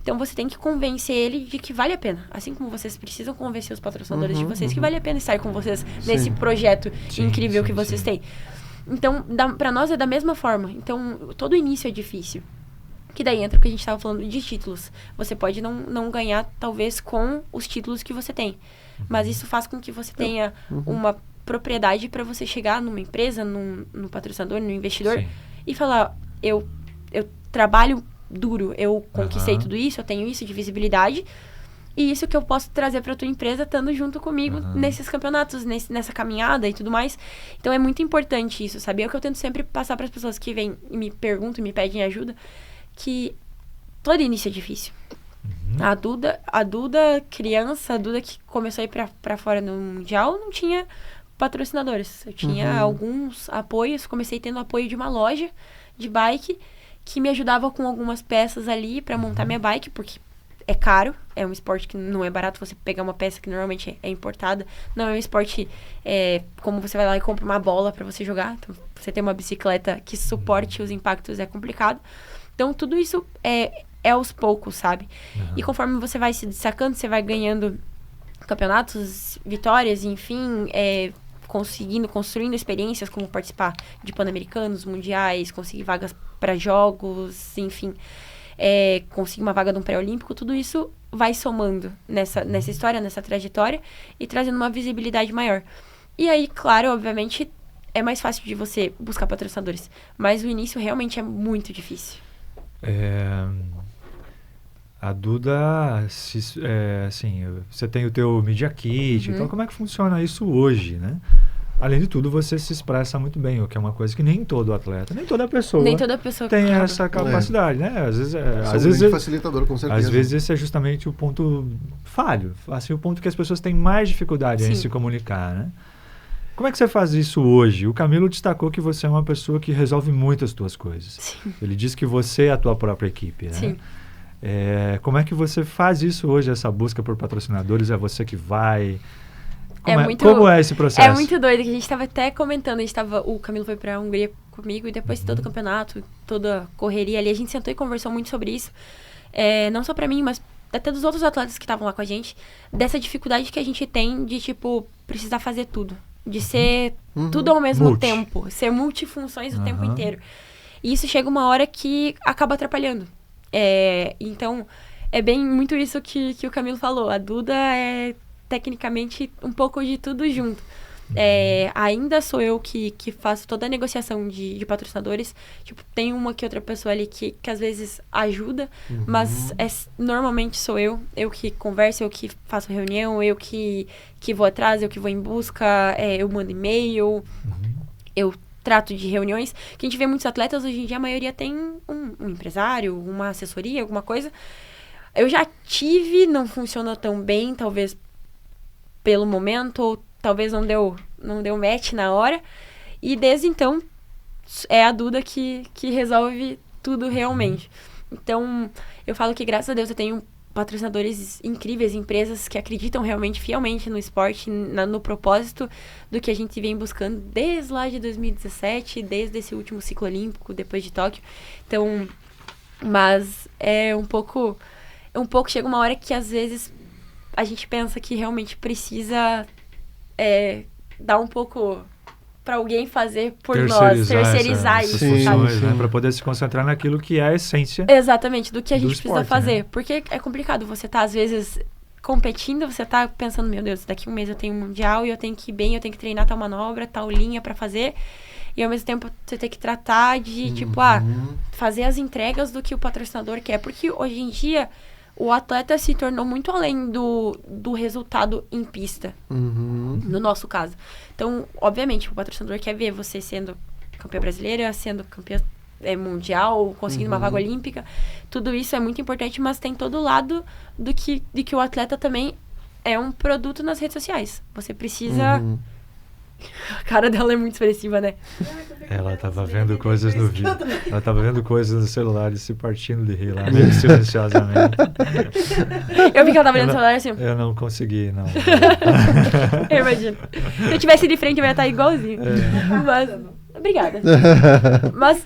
Então, você tem que convencer ele de que vale a pena. Assim como vocês precisam convencer os patrocinadores de vocês que vale a pena estar com vocês nesse projeto incrível que vocês têm. Então, pra nós é da mesma forma. Então, todo início é difícil. Que daí entra o que a gente estava falando de títulos. Você pode não ganhar, talvez, com os títulos que você tem. Mas isso faz com que você tenha uma propriedade para você chegar numa empresa, num patrocinador, num investidor e falar, eu trabalho duro, eu conquistei tudo isso, eu tenho isso de visibilidade e isso que eu posso trazer para tua empresa estando junto comigo nesses campeonatos, nessa caminhada e tudo mais. Então é muito importante isso, sabe? É o que eu tento sempre passar para as pessoas que vêm e me perguntam, me pedem ajuda, que todo início é difícil. A Duda criança, a Duda que começou a ir para fora no Mundial, não tinha patrocinadores. Eu tinha alguns apoios, comecei tendo apoio de uma loja de bike que me ajudava com algumas peças ali para montar minha bike, porque é caro, é um esporte que não é barato você pegar uma peça que normalmente é importada, não é um esporte como você vai lá e compra uma bola para você jogar, então você ter uma bicicleta que suporte os impactos é complicado, então tudo isso é aos poucos, sabe? E conforme você vai se destacando, você vai ganhando campeonatos, vitórias, enfim, construindo experiências como participar de Pan-Americanos, Mundiais, conseguir vagas para jogos, enfim, conseguir uma vaga de um pré-olímpico, tudo isso vai somando nessa história, nessa trajetória e trazendo uma visibilidade maior. E aí, claro, obviamente, é mais fácil de você buscar patrocinadores, mas o início realmente é muito difícil. A Duda, assim, você tem o teu Media Kit, então como é que funciona isso hoje, né? Além de tudo, você se expressa muito bem, o que é uma coisa que nem todo atleta, nem toda pessoa tem essa capacidade, né? Às vezes facilitador, com certeza. Às vezes esse é justamente o ponto falho, assim, o ponto que as pessoas têm mais dificuldade em se comunicar, né? Como é que você faz isso hoje? O Camilo destacou que você é uma pessoa que resolve muitas tuas coisas. Sim. Ele disse que você é a tua própria equipe, né? Sim. Como é que você faz isso hoje, essa busca por patrocinadores? É você que vai... Como é esse processo? É muito doido, que a gente estava até comentando, o Camilo foi pra Hungria comigo, e depois de todo o campeonato, toda a correria ali, a gente sentou e conversou muito sobre isso, não só pra mim, mas até dos outros atletas que estavam lá com a gente, dessa dificuldade que a gente tem de, tipo, precisar fazer tudo, de ser tudo ao mesmo tempo, ser multifunções o tempo inteiro. E isso chega uma hora que acaba atrapalhando. Então, é bem muito isso que o Camilo falou. A Duda é, tecnicamente, um pouco de tudo junto. Ainda sou eu que faço toda a negociação de patrocinadores. Tipo, tem uma que outra pessoa ali que às vezes ajuda, mas normalmente sou eu que converso, eu que faço reunião, eu que vou atrás, eu que vou em busca, eu mando e-mail, eu trato de reuniões. Que a gente vê muitos atletas, hoje em dia a maioria tem um empresário, uma assessoria, alguma coisa. Eu já tive, não funciona tão bem, talvez pelo momento, ou talvez não deu match na hora. E desde então, é a Duda que resolve tudo realmente. Então, eu falo que graças a Deus eu tenho patrocinadores incríveis, empresas que acreditam realmente, fielmente no esporte, no propósito do que a gente vem buscando desde lá de 2017, desde esse último ciclo olímpico, depois de Tóquio. Então, mas chega uma hora que às vezes a gente pensa que realmente precisa dar um pouco para alguém fazer por nós, terceirizar isso, funções, né? Para poder se concentrar naquilo que é a essência. Exatamente, do que a gente precisa esporte, fazer. né? Porque é complicado, você tá às vezes competindo, você tá pensando, meu Deus, daqui um mês eu tenho um mundial e eu tenho que ir bem, eu tenho que treinar tal manobra, tal linha para fazer. E ao mesmo tempo você tem que tratar de, fazer as entregas do que o patrocinador quer. Porque hoje em dia o atleta se tornou muito além do resultado em pista, no nosso caso. Então, obviamente, o patrocinador quer ver você sendo campeã brasileira, sendo campeã mundial, conseguindo uma vaga olímpica. Tudo isso é muito importante, mas tem todo o lado de que o atleta também é um produto nas redes sociais. Você precisa... A cara dela é muito expressiva, né? Ela tava vendo coisas no vídeo. Ela tava vendo coisas no celular e se partindo de rir lá, meio silenciosamente. Eu vi que ela tava olhando no celular assim. Eu não consegui, não. Eu imagino. Se eu tivesse de frente, eu ia estar igualzinho. Mas... Obrigada.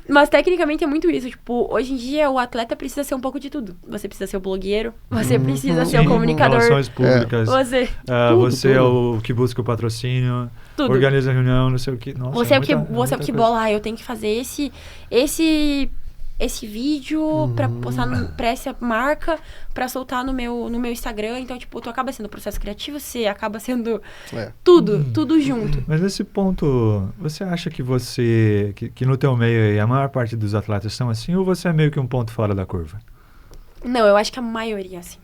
mas tecnicamente é muito isso. Tipo, hoje em dia o atleta precisa ser um pouco de tudo. Você precisa ser o blogueiro, você precisa ser o comunicador. Relações públicas. Você você é o que busca o patrocínio, tudo. Organiza a reunião, não sei o que. Nossa, você é o que bola. Eu tenho que fazer esse vídeo pra postar pra essa marca, pra soltar no meu Instagram. Então, tipo, tu acaba sendo processo criativo, você acaba sendo tudo junto. Mas nesse ponto, você acha que que no teu meio aí, a maior parte dos atletas são assim, ou você é meio que um ponto fora da curva? Não, eu acho que a maioria é assim.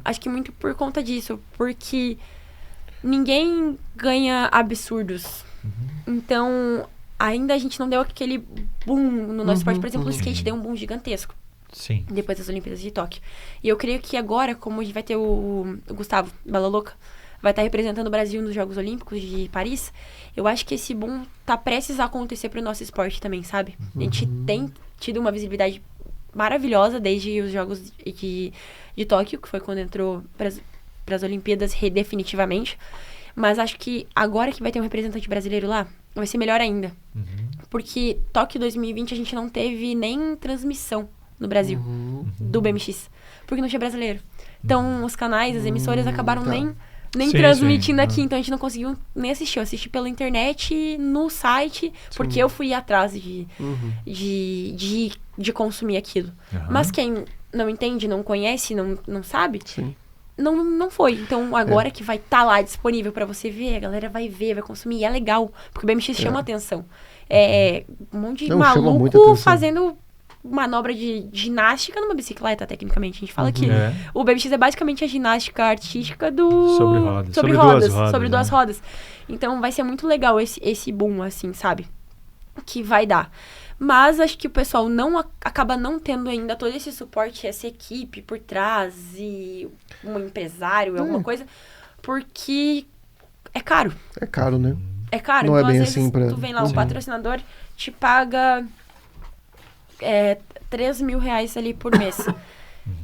Acho que muito por conta disso, porque ninguém ganha absurdos. Então... Ainda a gente não deu aquele boom no nosso esporte. Por exemplo, o skate deu um boom gigantesco. Sim. Depois das Olimpíadas de Tóquio. E eu creio que agora, como a gente vai ter o Gustavo Bela Louca, vai estar representando o Brasil nos Jogos Olímpicos de Paris, eu acho que esse boom tá prestes a acontecer pro nosso esporte também, sabe? A gente tem tido uma visibilidade maravilhosa desde os Jogos de Tóquio, que foi quando entrou pras Olimpíadas definitivamente. Mas acho que agora que vai ter um representante brasileiro lá, vai ser melhor ainda. Porque Tóquio 2020 a gente não teve nem transmissão no Brasil do BMX. Porque não tinha brasileiro. Então os canais, as emissoras acabaram nem transmitindo aqui. Então a gente não conseguiu nem assistir. Eu assisti pela internet, no site, porque eu fui atrás de consumir aquilo. Mas quem não entende, não conhece, não sabe... Não foi. Então, agora que vai estar lá disponível pra você ver, a galera vai ver, vai consumir. E é legal, porque o BMX chama atenção. Um monte de maluco fazendo manobra de ginástica numa bicicleta, tecnicamente. A gente fala que o BMX é basicamente a ginástica artística sobre duas rodas. Então, vai ser muito legal esse boom, assim, sabe? Que vai dar. Mas acho que o pessoal acaba não tendo ainda todo esse suporte, essa equipe por trás e um empresário, alguma coisa, porque é caro. É caro, né? É caro. Não então, é bem às vezes, assim tu vem lá, o patrocinador te paga 3 mil reais ali por mês.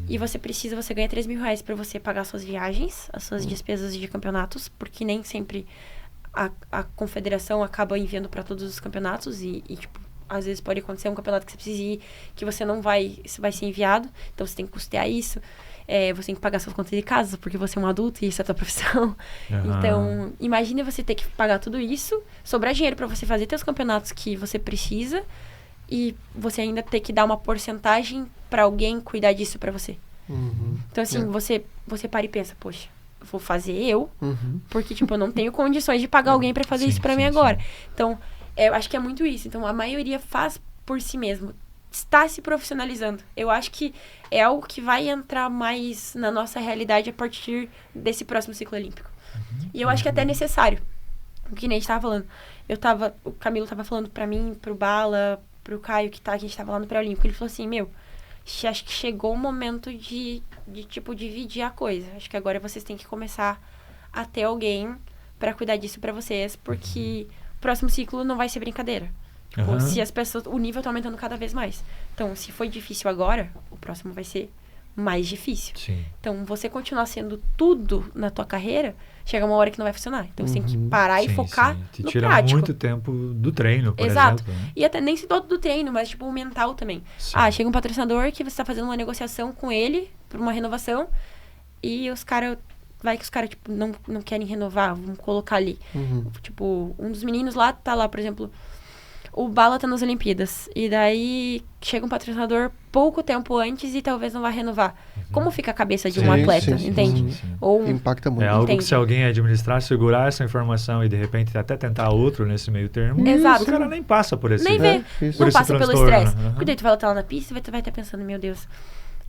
E você ganha 3 mil reais pra você pagar suas viagens, as suas despesas de campeonatos, porque nem sempre a confederação acaba enviando pra todos os campeonatos e tipo, às vezes pode acontecer um campeonato que você precisa ir, que você não vai ser enviado. Então, você tem que custear isso. Você tem que pagar suas contas de casa, porque você é um adulto e isso é a tua profissão. Então, imagine você ter que pagar tudo isso, sobrar dinheiro para você fazer teus campeonatos que você precisa e você ainda ter que dar uma porcentagem pra alguém cuidar disso pra você. Então, assim, você para e pensa, poxa, eu vou fazer eu, porque, tipo, eu não tenho condições de pagar alguém pra fazer isso pra mim agora. Então, eu acho que é muito isso. Então, a maioria faz por si mesmo. Está se profissionalizando. Eu acho que é algo que vai entrar mais na nossa realidade a partir desse próximo ciclo olímpico. E eu acho que até é necessário. O que nem a gente tava falando. O Camilo tava falando pra mim, pro Bala, pro Caio, que a gente tava lá no pré-olímpico. Ele falou assim, acho que chegou o momento de tipo, dividir a coisa. Acho que agora vocês têm que começar a ter alguém pra cuidar disso pra vocês, porque o próximo ciclo não vai ser brincadeira. Tipo, se as pessoas... O nível tá aumentando cada vez mais. Então, se foi difícil agora, o próximo vai ser mais difícil. Sim. Então, você continuar sendo tudo na tua carreira, chega uma hora que não vai funcionar. Então, você tem que parar e focar Te no tira prático. muito tempo do treino, por Exato. exemplo. Né? E até nem se todo do treino, mas tipo o mental também. Sim. Chega um patrocinador que você tá fazendo uma negociação com ele por uma renovação e os caras... Vai que os caras, tipo, não querem renovar, vamos colocar ali. Tipo, um dos meninos lá, tá lá, por exemplo... O Bala tá nas Olimpíadas. E daí chega um patrocinador pouco tempo antes e talvez não vá renovar. Como fica a cabeça de um atleta, entende? Sim. Ou impacta muito. É algo Entende. que se alguém administrar, segurar essa informação e de repente até tentar outro nesse meio termo, Exato. o cara nem passa por esse... nem vê, isso. Por não esse passa pelo transtorno, estresse. aham. Porque daí tu vai estar lá na pista e vai estar pensando, meu Deus,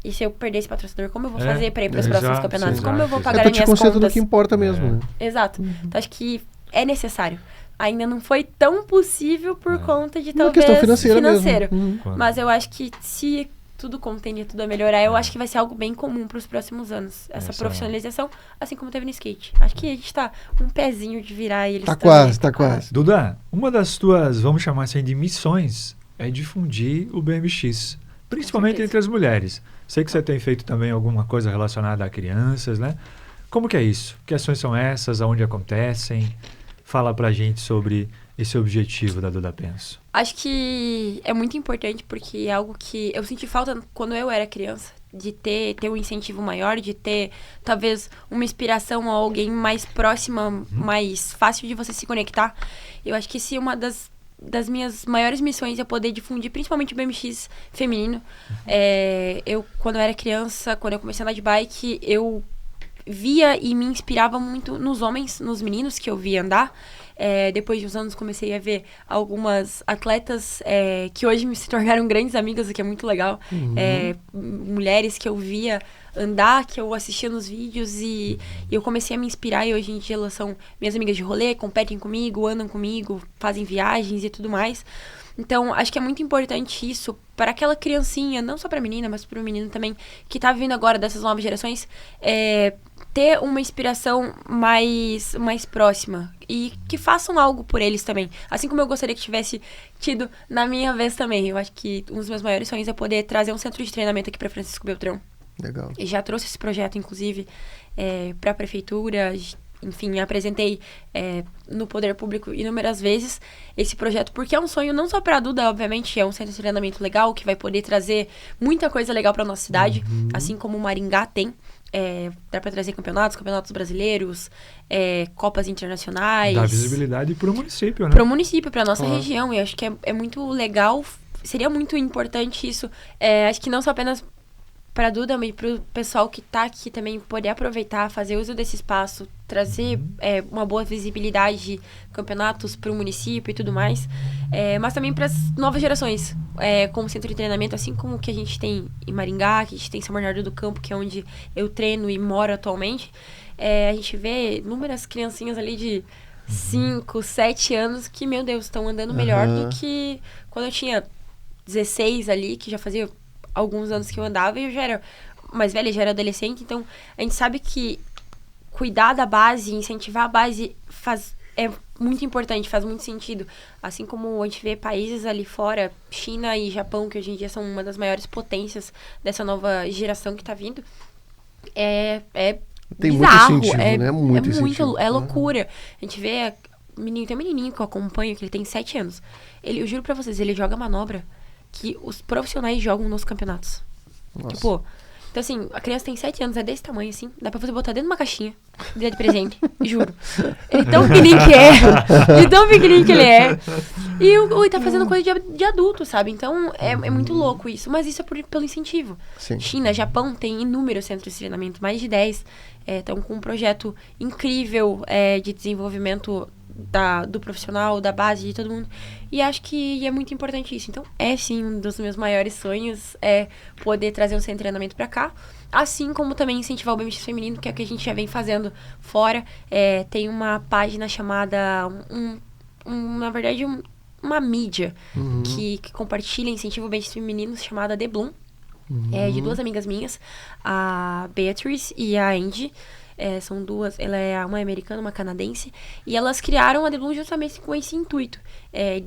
e se eu perder esse patrocinador, como eu vou É, fazer pra ir pros exato, próximos campeonatos? sim, Como eu vou exato. pagar Tu as te minhas concentra no contas? que importa mesmo, né? Exato. Então acho que é necessário. Ainda não foi tão possível por conta de Uma talvez questão financeira mesmo. Claro. Mas eu acho que se tudo contende tudo a melhorar, eu acho que vai ser algo bem comum pros próximos anos. Essa Essa- profissionalização, assim como teve no skate. Acho que a gente tá um pezinho de virar eles Tá também. quase, tá quase. Duda, uma das tuas, vamos chamar assim, de missões é difundir o BMX, principalmente certeza. entre as mulheres. Sei que você tem feito também alguma coisa relacionada a crianças, né? Como que é isso? Que ações são essas? Aonde acontecem? Fala pra gente sobre esse objetivo da Duda Penso. Acho que é muito importante porque é algo que eu senti falta quando eu era criança, de ter um incentivo maior, de ter talvez uma inspiração a alguém mais próxima, mais fácil de você se conectar. Eu acho que se uma das minhas maiores missões é poder difundir principalmente o BMX feminino. Eu, quando eu era criança, quando eu comecei a andar de bike, eu via e me inspirava muito nos homens, nos meninos que eu via andar. Depois de uns anos comecei a ver algumas atletas que hoje se tornaram grandes amigas, o que é muito legal. Mulheres que eu via andar, que eu assistia nos vídeos e eu comecei a me inspirar e hoje em dia elas são minhas amigas de rolê, competem comigo, andam comigo, fazem viagens e tudo mais. Então, acho que é muito importante isso para aquela criancinha, não só para a menina, mas para o menino também, que tá vindo agora dessas novas gerações, ter uma inspiração mais próxima e que façam algo por eles também. Assim como eu gostaria que tivesse tido na minha vez também. Eu acho que um dos meus maiores sonhos é poder trazer um centro de treinamento aqui para Francisco Beltrão. Legal. E já trouxe esse projeto, inclusive, para a prefeitura. Enfim, apresentei no Poder Público inúmeras vezes esse projeto, porque é um sonho não só para a Duda, obviamente, é um centro de treinamento legal, que vai poder trazer muita coisa legal para nossa cidade, assim como o Maringá tem. Dá para trazer campeonatos brasileiros, copas internacionais. Dá visibilidade para o município, né? Para o município, para nossa região. E acho que é muito legal, seria muito importante isso. Acho que não só apenas para a Duda, mas para o pessoal que está aqui também poder aproveitar, fazer uso desse espaço, trazer uma boa visibilidade de campeonatos para o município e tudo mais, mas também para as novas gerações, como centro de treinamento, assim como que a gente tem em Maringá, que a gente tem em São Bernardo do Campo, que é onde eu treino e moro atualmente. A gente vê inúmeras criancinhas ali de 5, 7 anos que, meu Deus, estão andando melhor do que quando eu tinha 16 ali, que já fazia alguns anos que eu andava e eu já era mais velha, já era adolescente. Então, a gente sabe que cuidar da base, incentivar a base é muito importante, faz muito sentido. Assim como a gente vê países ali fora, China e Japão, que hoje em dia são uma das maiores potências dessa nova geração que tá vindo, Tem bizarro, muito incentivo, né? Muito incentivo. É loucura. A gente vê, tem um menininho que eu acompanho, que ele tem 7 anos. Eu juro pra vocês, ele joga manobra que os profissionais jogam nos campeonatos. Nossa. Tipo, então assim, a criança tem 7 anos, é desse tamanho assim, dá pra você botar dentro de uma caixinha, de presente, juro. Ele tão pequenininho que ele é, E tá fazendo coisa de adulto, sabe? Então, é muito louco isso. Mas isso é pelo incentivo. Sim. China, Japão, tem inúmeros centros de treinamento, mais de 10. Estão com um projeto incrível de desenvolvimento do profissional, da base, de todo mundo. E acho que é muito importante isso. Então, sim, um dos meus maiores sonhos é poder trazer um centro de treinamento pra cá. Assim como também incentivar o BMX feminino, que é o que a gente já vem fazendo fora. Tem uma página chamada, na verdade, uma mídia que compartilha e incentiva o BMX feminino, chamada The Bloom. De 2 amigas minhas, a Beatrice e a Angie. São duas, ela é uma americana, uma canadense, e elas criaram a The Bloom justamente com esse intuito,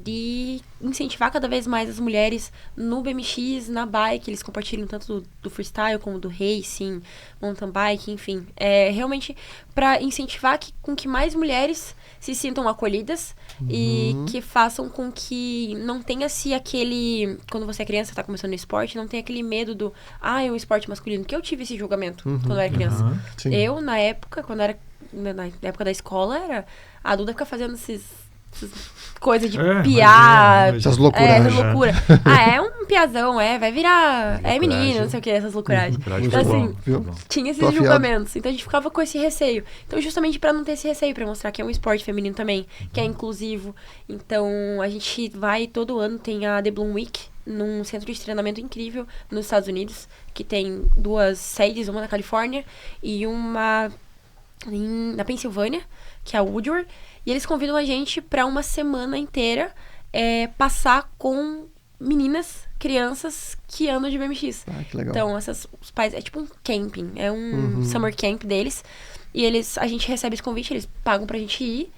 de incentivar cada vez mais as mulheres no BMX, na bike. Eles compartilham tanto do freestyle como do racing, mountain bike, enfim. Realmente para incentivar com que mais mulheres se sintam acolhidas e que façam com que não tenha-se aquele... Quando você é criança, tá começando no esporte, não tem aquele medo é um esporte masculino. Que eu tive esse julgamento quando eu era criança. Eu, na época, na época da escola, a adulta fica fazendo essas coisas de piar. Essas loucuras. Loucura. É um piazão, vai virar... menino, não sei o que, essas loucuragens. Então, assim, tinha esses julgamentos. Então, a gente ficava com esse receio. Então, justamente pra não ter esse receio, pra mostrar que é um esporte feminino também, que é inclusivo. Então, a gente vai todo ano, tem a The Bloom Week, num centro de treinamento incrível nos Estados Unidos, que tem 2 sedes, uma na Califórnia e uma na Pensilvânia, que é a Woodward. E eles convidam a gente pra uma semana inteira passar com meninas, crianças que andam de BMX. Que legal. Então, os pais... É tipo um camping. É um summer camp deles. E a gente recebe esse convite, eles pagam pra gente ir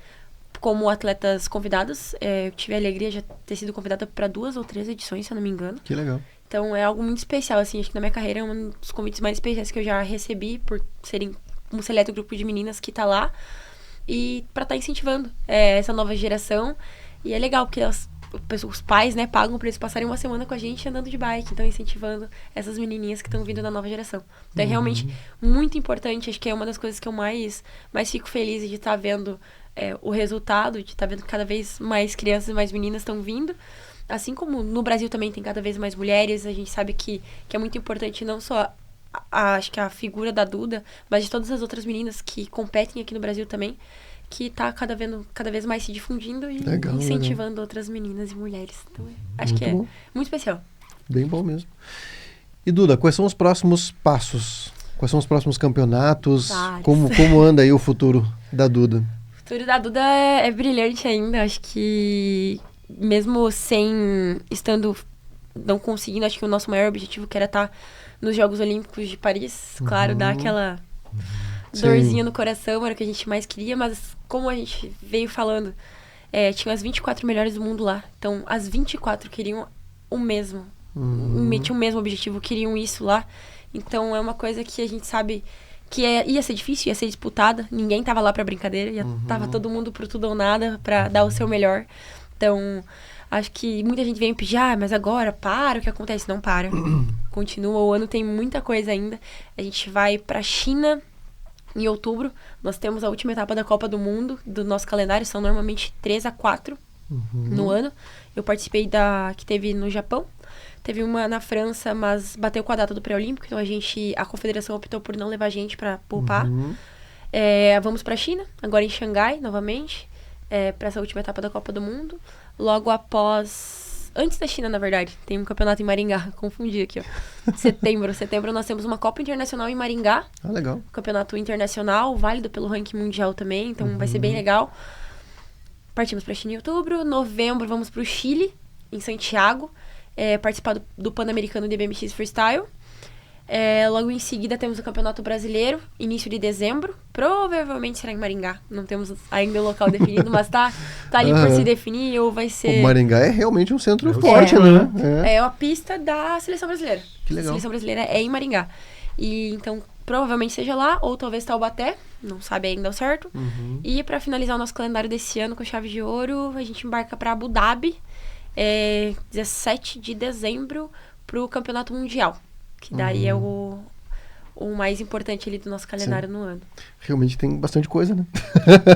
como atletas convidados. Eu tive a alegria de ter sido convidada pra 2 ou 3 edições, se eu não me engano. Que legal. Então, é algo muito especial, assim. Acho que na minha carreira é um dos convites mais especiais que eu já recebi, por serem um seleto grupo de meninas que tá lá. E pra estar incentivando essa nova geração. E é legal, porque os pais, pagam pra eles passarem uma semana com a gente andando de bike. Então, incentivando essas menininhas que estão vindo da nova geração. Então, é realmente muito importante. Acho que é uma das coisas que eu mais fico feliz de estar vendo o resultado, de estar vendo que cada vez mais crianças e mais meninas estão vindo. Assim como no Brasil também tem cada vez mais mulheres. A gente sabe que é muito importante não só acho que a figura da Duda, mas de todas as outras meninas que competem aqui no Brasil também, que tá cada vez mais se difundindo e incentivando outras meninas e mulheres. Então, acho que é muito especial. Bem bom mesmo. E Duda, quais são os próximos passos? Quais são os próximos campeonatos? Como anda aí o futuro da Duda? O futuro da Duda é brilhante ainda. Acho que mesmo não conseguindo, acho que o nosso maior objetivo que era estar nos Jogos Olímpicos de Paris, claro, dá aquela dorzinha no coração, era o que a gente mais queria, mas como a gente veio falando, tinha as 24 melhores do mundo lá, então as 24 queriam o mesmo, tinham o mesmo objetivo, queriam isso lá, então é uma coisa que a gente sabe que ia ser difícil, ia ser disputada, ninguém tava lá pra brincadeira, tava todo mundo pro tudo ou nada, pra dar o seu melhor, então... Acho que muita gente vem me pedir, mas agora, o que acontece? Não para. Continua, o ano tem muita coisa ainda. A gente vai pra China em outubro. Nós temos a última etapa da Copa do Mundo, do nosso calendário. São normalmente 3 a 4 no ano. Eu participei que teve no Japão. Teve uma na França, mas bateu com a data do pré-olímpico. Então a confederação optou por não levar a gente pra poupar. Vamos pra China, agora em Xangai, novamente. Pra essa última etapa da Copa do Mundo. Logo após... Antes da China, na verdade. Tem um campeonato em Maringá. Confundi aqui, ó. Setembro nós temos uma Copa Internacional em Maringá. Legal. Campeonato internacional, válido pelo ranking mundial também. Então vai ser bem legal. Partimos pra China em outubro. Novembro vamos pro Chile, em Santiago. Participar do Pan-Americano de BMX Freestyle. Logo em seguida temos o Campeonato Brasileiro, início de dezembro. Provavelmente será em Maringá. Não temos ainda o local definido, mas tá ali por se definir, ou vai ser... O Maringá é realmente um centro forte, né? É a pista da Seleção Brasileira. Que legal. A Seleção Brasileira é em Maringá. E então, provavelmente seja lá, ou talvez Taubaté. Não sabe ainda ao certo. E pra finalizar o nosso calendário desse ano com chave de ouro, a gente embarca pra Abu Dhabi, 17 de dezembro, pro Campeonato Mundial. Que daí é o o mais importante ali do nosso calendário no ano. Realmente tem bastante coisa, né?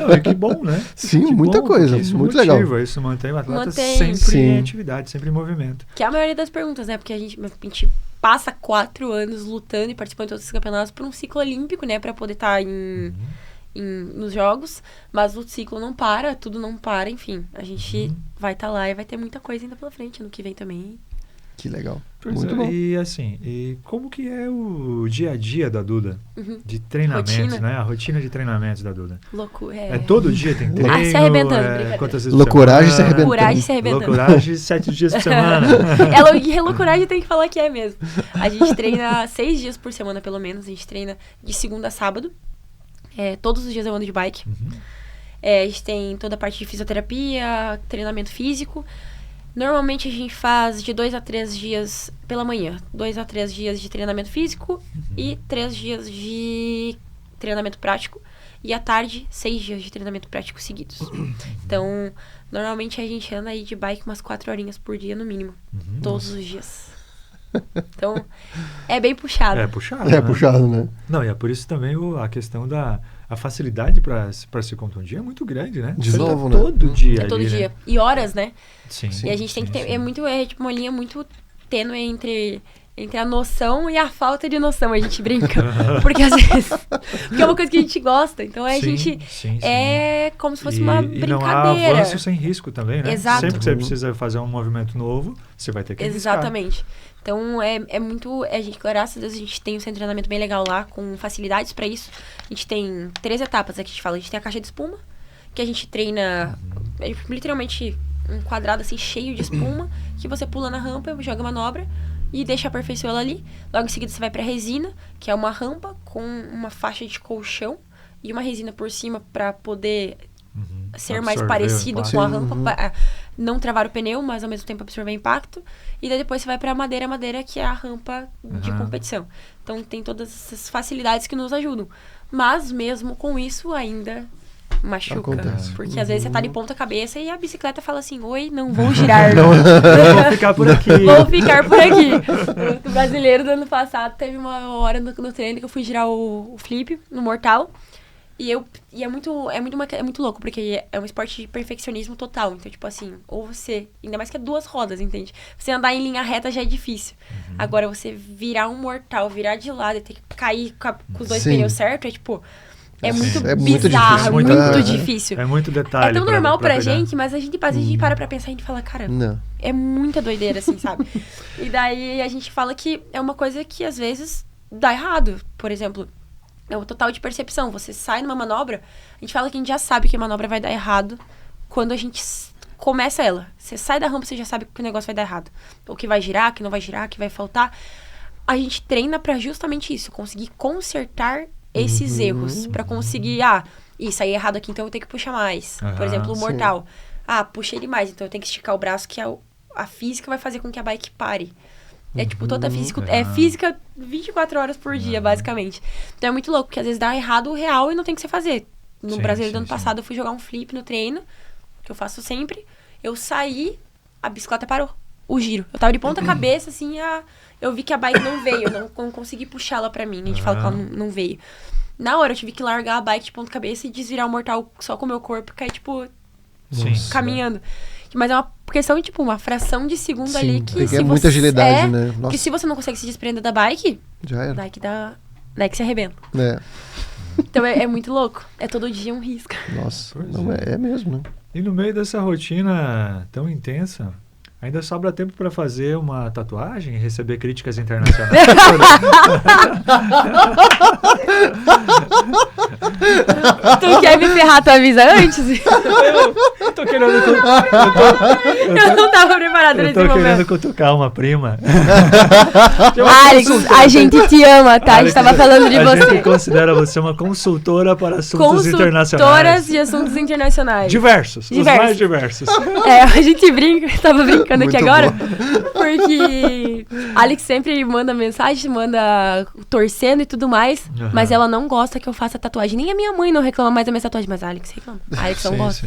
Não, e que bom, né? Sim, que muita bom, coisa, isso muito motiva, legal. Isso mantém o atleta Mantém. sempre em Sim. atividade, sempre em movimento. Que é a maioria das perguntas, né? Porque a gente passa 4 anos lutando e participando de todos esses campeonatos por um ciclo olímpico, né? Pra poder estar nos jogos. Mas o ciclo não para, tudo não para, enfim. A gente vai estar lá e vai ter muita coisa ainda pela frente, ano que vem também. Que legal. Pois Muito é, bom. E assim, e como que é o dia a dia da Duda? De treinamentos, Rotina. né? A rotina de treinamentos da Duda. Loucura. É todo dia tem treino? Ah, se arrebentando, brincadeira. Quantas vezes Loucuragem por se semana? arrebentando. Loucuragem se arrebentando. Loucuragem 7 dias por semana. Loucuragem tem que falar que é mesmo. A gente treina 6 dias por semana, pelo menos. A gente treina de segunda a sábado. Todos os dias eu ando de bike. A gente tem toda a parte de fisioterapia, treinamento físico. Normalmente a gente faz de 2 a 3 dias pela manhã. 2 a 3 dias de treinamento físico e 3 dias de treinamento prático. E à tarde, 6 dias de treinamento prático seguidos. Então, normalmente a gente anda aí de bike umas 4 horinhas por dia, no mínimo. Todos os dias. Então, é bem puxado. É puxado, É puxado, né? Não, e é por isso também a questão a facilidade para se contundir é muito grande, né? De Você novo, tá né? todo dia É todo ali, dia. Né? E horas, né? Sim. E a gente tem que ter... sim. É tipo uma linha muito tênue entre a noção e a falta de noção. A gente brinca. Porque às vezes... Porque é uma coisa que a gente gosta. Então a gente... É como se fosse uma brincadeira. E não há avanço sem risco também, né? Exato. Sempre que você precisa fazer um movimento novo, você vai ter que arriscar. Exatamente. Então, é muito... A gente, graças a Deus, a gente tem um centro de treinamento bem legal lá, com facilidades pra isso. A gente tem 3 etapas aqui, a gente fala. A gente tem a caixa de espuma, que a gente treina... literalmente, um quadrado, assim, cheio de espuma, que você pula na rampa, joga manobra e deixa aperfeiçoar ela ali. Logo em seguida, você vai pra resina, que é uma rampa com uma faixa de colchão e uma resina por cima pra poder... ser mais parecido com a rampa, pra não travar o pneu, mas ao mesmo tempo absorver impacto. E daí depois você vai pra madeira, que é a rampa de competição. Então tem todas essas facilidades que nos ajudam. Mas mesmo com isso ainda machuca. Acontece. Porque às vezes você tá de ponta cabeça e a bicicleta fala assim, oi, não vou girar. Eu vou ficar por aqui. Vou ficar por aqui. O brasileiro do ano passado teve uma hora no treino que eu fui girar o flip no mortal. E é muito louco, porque é um esporte de perfeccionismo total. Então, tipo assim, ou você... Ainda mais que é 2 rodas, entende? Você andar em linha reta já é difícil. Agora, você virar um mortal, virar de lado e ter que cair com os 2 pneus certos, é tipo... É muito bizarro, é muito difícil. É muito detalhe. É tão normal pra pegar. gente, mas a gente para pra pensar e a gente fala, cara, é muita doideira, assim, sabe? E daí a gente fala que é uma coisa que às vezes dá errado. Por exemplo... É o total de percepção. Você sai numa manobra, a gente fala que a gente já sabe que a manobra vai dar errado quando a gente começa ela. Você sai da rampa, você já sabe que o negócio vai dar errado. Ou que vai girar, que não vai girar, que vai faltar. A gente treina pra justamente isso, conseguir consertar esses erros. Pra conseguir, isso aí é errado aqui, então eu tenho que puxar mais. Por exemplo, o mortal. Puxei demais, então eu tenho que esticar o braço, que a física vai fazer com que a bike pare. É tipo toda a física. É física 24 horas por dia, basicamente. Então é muito louco, porque às vezes dá errado o real e não tem o que você fazer. No brasileiro do ano passado, eu fui jogar um flip no treino, que eu faço sempre. Eu saí, a bicicleta parou. O giro. Eu tava de ponta cabeça, assim, eu vi que a bike não veio. Eu não consegui puxá-la pra mim. A gente fala que ela não veio. Na hora, eu tive que largar a bike de ponta cabeça e desvirar o mortal só com o meu corpo, cair, tipo, caminhando. Mas é uma questão de, tipo, uma fração de segundo ali que se muita agilidade, né? Nossa. Porque se você não consegue se desprender da bike, já era. Daí que se arrebenta. Então é muito louco. É todo dia um risco. Nossa, é mesmo, né? E no meio dessa rotina tão intensa, ainda sobra tempo pra fazer uma tatuagem e receber críticas internacionais? Tu quer me ferrar, tu avisa antes? Eu tô querendo... Eu não tava preparado nesse momento. Eu tô querendo cutucar uma prima. Alex, a gente te ama, tá? A gente tava falando de você. A gente considera você uma consultora para assuntos internacionais. Consultoras de assuntos internacionais. Diversos. Os mais diversos. A gente tava brincando aqui agora, porque Alex sempre manda mensagem, manda torcendo e tudo mais, mas ela não gosta que eu faça tatuagem. Nem a minha mãe não reclama mais da minha tatuagem, mas a Alex reclama. A Alex não gosta.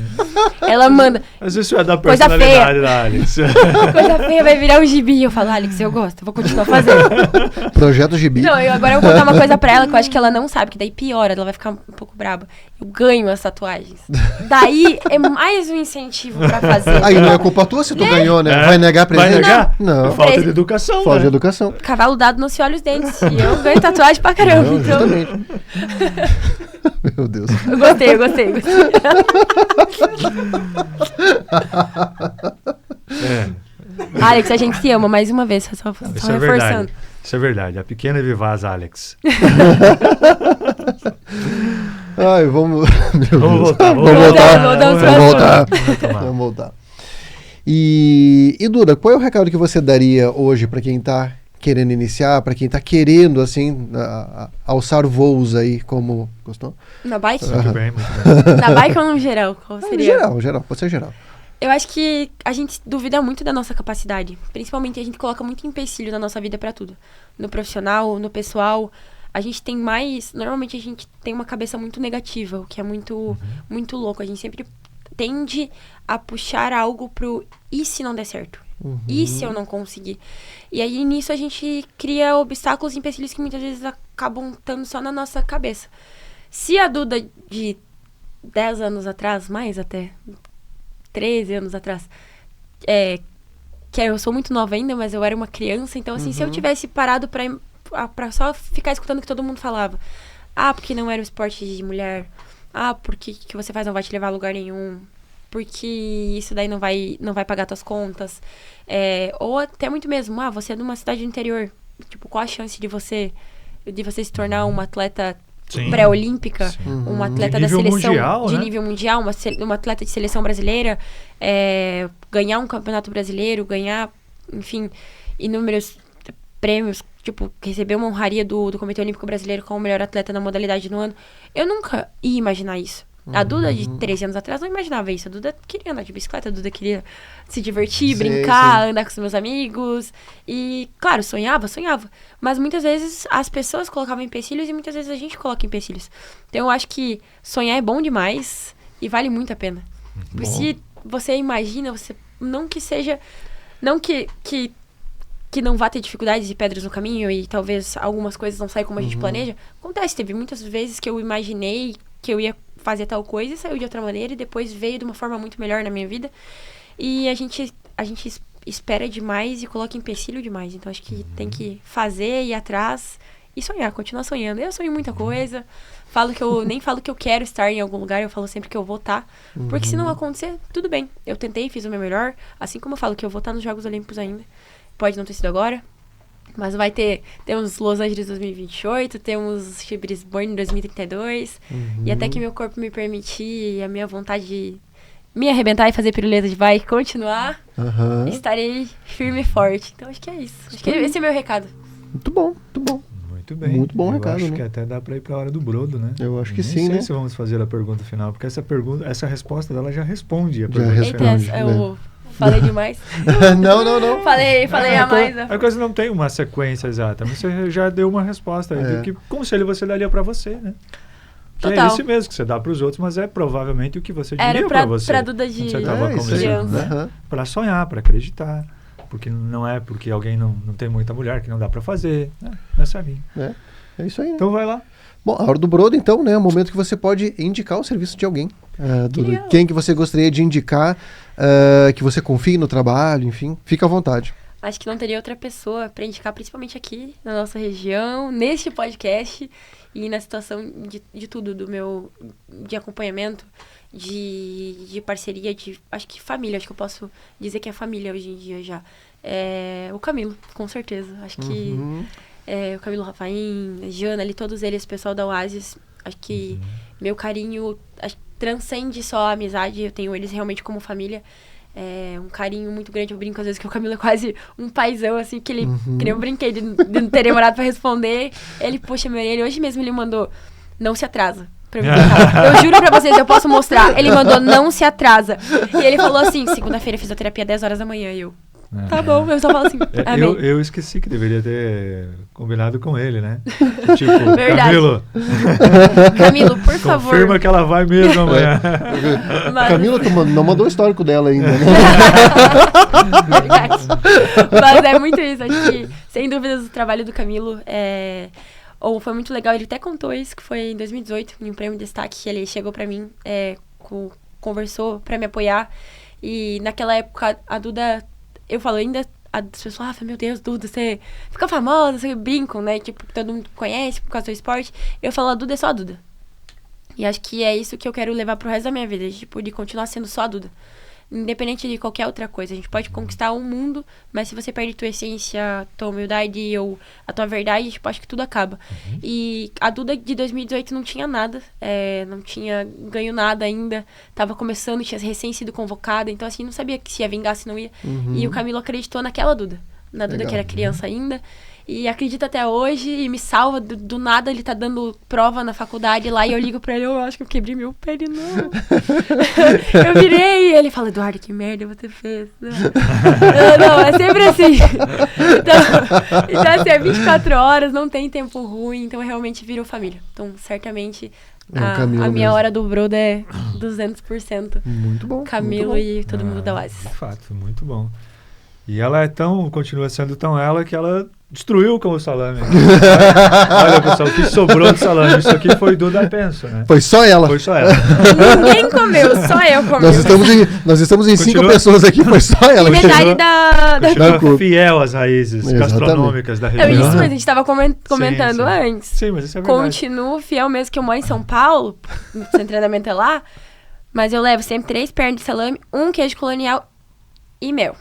Ela manda. Mas isso é da personalidade da Alex. Coisa feia vai virar um gibi. Eu falo, Alex, eu gosto, eu vou continuar fazendo. Projeto gibi. Não, agora eu vou contar uma coisa pra ela que eu acho que ela não sabe, que daí piora, ela vai ficar um pouco braba. Eu ganho as tatuagens. Daí é mais um incentivo pra fazer. Aí não é culpa tua se tu ganhou, né? Vai negar presente? Vai negar? Não. Falta de educação. Falta de educação. Cavalo dado não se olha os dentes. E eu ganho tatuagem pra caramba. Não, então... justamente. Meu Deus. Eu gostei. Alex, a gente se ama mais uma vez, só Isso é reforçando. verdade. Isso é verdade. A pequena e vivaz Alex. Ai, vamos... Meu Vamos voltar. Vamos Vamos voltar. E Duda, qual é o recado que você daria hoje para quem tá querendo iniciar, para quem tá querendo, assim, alçar voos aí, como... Gostou? Na bike? Muito bem, muito bem. Na bike ou no geral? Qual seria? Geral, pode ser geral. Eu acho que a gente duvida muito da nossa capacidade. Principalmente a gente coloca muito empecilho na nossa vida pra tudo. No profissional, no pessoal. A gente tem mais... Normalmente a gente tem uma cabeça muito negativa, o que é muito, muito louco. A gente sempre tende a puxar algo pro e se não der certo? E se eu não conseguir? E aí nisso a gente cria obstáculos e empecilhos que muitas vezes acabam estando só na nossa cabeça. Se a Duda de 10 anos atrás, mais até... 13 anos atrás, que eu sou muito nova ainda, mas eu era uma criança, então assim, se eu tivesse parado pra só ficar escutando o que todo mundo falava, porque não era um esporte de mulher, porque que você faz não vai te levar a lugar nenhum, porque isso daí não vai pagar tuas contas, ou até muito mesmo, você é de uma cidade do interior, tipo, qual a chance de você se tornar uma atleta pré-olímpica, uma atleta da seleção mundial, de né? nível mundial, uma atleta de seleção brasileira, ganhar um campeonato brasileiro, ganhar, enfim, inúmeros prêmios, tipo, receber uma honraria do Comitê Olímpico Brasileiro como melhor atleta na modalidade no ano. Eu nunca ia imaginar isso. A Duda de 13 anos atrás não imaginava isso. A Duda queria andar de bicicleta, a Duda queria se divertir, brincar, andar com os meus amigos. E, claro, sonhava. Mas muitas vezes as pessoas colocavam empecilhos e muitas vezes a gente coloca empecilhos. Então eu acho que sonhar é bom demais e vale muito a pena. Porque se você imagina, você não que seja... Não que não vá ter dificuldades e pedras no caminho e talvez algumas coisas não saiam como a gente planeja. Acontece, teve muitas vezes que eu imaginei que eu ia fazer tal coisa e saiu de outra maneira e depois veio de uma forma muito melhor na minha vida. E a gente espera demais e coloca empecilho demais. Então acho que tem que fazer, ir atrás e sonhar, continuar sonhando. Eu sonho muita coisa. Nem falo que eu quero estar em algum lugar, eu falo sempre que eu vou estar. Porque se não acontecer, tudo bem. Eu tentei, fiz o meu melhor. Assim como eu falo que eu vou estar nos Jogos Olímpicos ainda. Pode não ter sido agora, mas temos Los Angeles 2028, temos Brisbane em 2032, e até que meu corpo me permitir, a minha vontade de me arrebentar e fazer piruleta de bike continuar, estarei firme e forte. Então acho que é isso. Acho que esse é o meu recado. Muito bom. Muito bem. Muito bom recado, acho né? que até dá pra ir pra hora do brodo, né? Eu acho que Nem sim, sei né? se vamos fazer a pergunta final, porque essa resposta dela já responde a Já pergunta responde. final. Eu falei demais. Não. Falei a mais. A coisa não tem uma sequência exata, mas você já deu uma resposta aí do que conselho você daria pra você, né? Que Total. é esse mesmo que você dá pros outros, mas é provavelmente o que você diria Era pra você. pra Duda de quando você tava começando, criança. né? Pra sonhar, pra acreditar. Porque não é porque alguém não tem muita mulher que não dá pra fazer, né? Nessa linha. É isso aí, né? Então vai lá. Bom, a hora do brodo, então, né? É o momento que você pode indicar o serviço de alguém. Quem que você gostaria de indicar, que você confie no trabalho, enfim. Fica à vontade. Acho que não teria outra pessoa para indicar, principalmente aqui na nossa região, neste podcast e na situação de tudo, de acompanhamento, de parceria, acho que família, acho que eu posso dizer que é família hoje em dia já. O Camilo, com certeza. Acho que o Camilo Rafaim, a Jana, ali, todos eles, o pessoal da Oasis, acho que meu carinho transcende só a amizade, eu tenho eles realmente como família. Um carinho muito grande, eu brinco às vezes que o Camilo é quase um paizão, assim, que ele, que nem eu brinquei de não ter demorado pra responder, ele puxa minha orelha, hoje mesmo ele mandou, não se atrasa, pra mim brincar. Eu juro pra vocês, eu posso mostrar, ele mandou, não se atrasa, e ele falou assim, segunda-feira fisioterapia 10 horas da manhã, e eu, Tá bom, eu só falo assim, amém. Eu esqueci que deveria ter combinado com ele, né? Tipo, Verdade. Camilo, por favor. Confirma que ela vai mesmo amanhã. Mas... Camila não mandou o histórico dela ainda, né? Verdade. Mas é muito isso, acho que, sem dúvidas, o trabalho do Camilo foi muito legal. Ele até contou isso, que foi em 2018, em um prêmio de destaque, que ele chegou pra mim, conversou pra me apoiar. E naquela época, a Duda, eu falo ainda, as pessoas falam, meu Deus, Duda, você fica famosa, você brincam, né? Tipo, todo mundo conhece por causa do esporte. Eu falo, a Duda é só a Duda. E acho que é isso que eu quero levar pro resto da minha vida, tipo, de continuar sendo só a Duda. Independente de qualquer outra coisa. A gente pode conquistar o mundo, mas se você perde tua essência, tua humildade ou a tua verdade, tipo, acho que tudo acaba. E a Duda de 2018 não tinha nada, não tinha ganho nada ainda, tava começando, tinha recém sido convocada, então assim, não sabia se ia vingar, se não ia. E o Camilo acreditou naquela Duda, na Duda que era criança ainda. E acredita até hoje e me salva do nada. Ele tá dando prova na faculdade lá e eu ligo pra ele, eu acho que eu quebrei meu pé de novo. Eu virei e ele fala, Eduardo, que merda você fez. Não, é sempre assim. Então assim, é 24 horas, não tem tempo ruim, então realmente virou família. Então, certamente, a minha mesmo. Hora do Broda é 200%. Muito bom. Camilo muito bom. E todo mundo da Oasis. De fato, muito bom. E ela continua sendo tão ela que ela destruiu com o salame. Olha, pessoal, o que sobrou do salame? Isso aqui foi Duda Penso, né? Foi só ela. Foi só ela. Ninguém comeu, só eu comi. Nós estamos em 5 pessoas aqui, foi só ela. E metade da fiel às raízes gastronômicas da região. Isso, mas a gente estava comentando antes. Sim, mas isso é verdade. Continuo fiel mesmo, que eu moro em São Paulo, o treinamento é lá, mas eu levo sempre 3 pernas de salame, 1 queijo colonial e mel.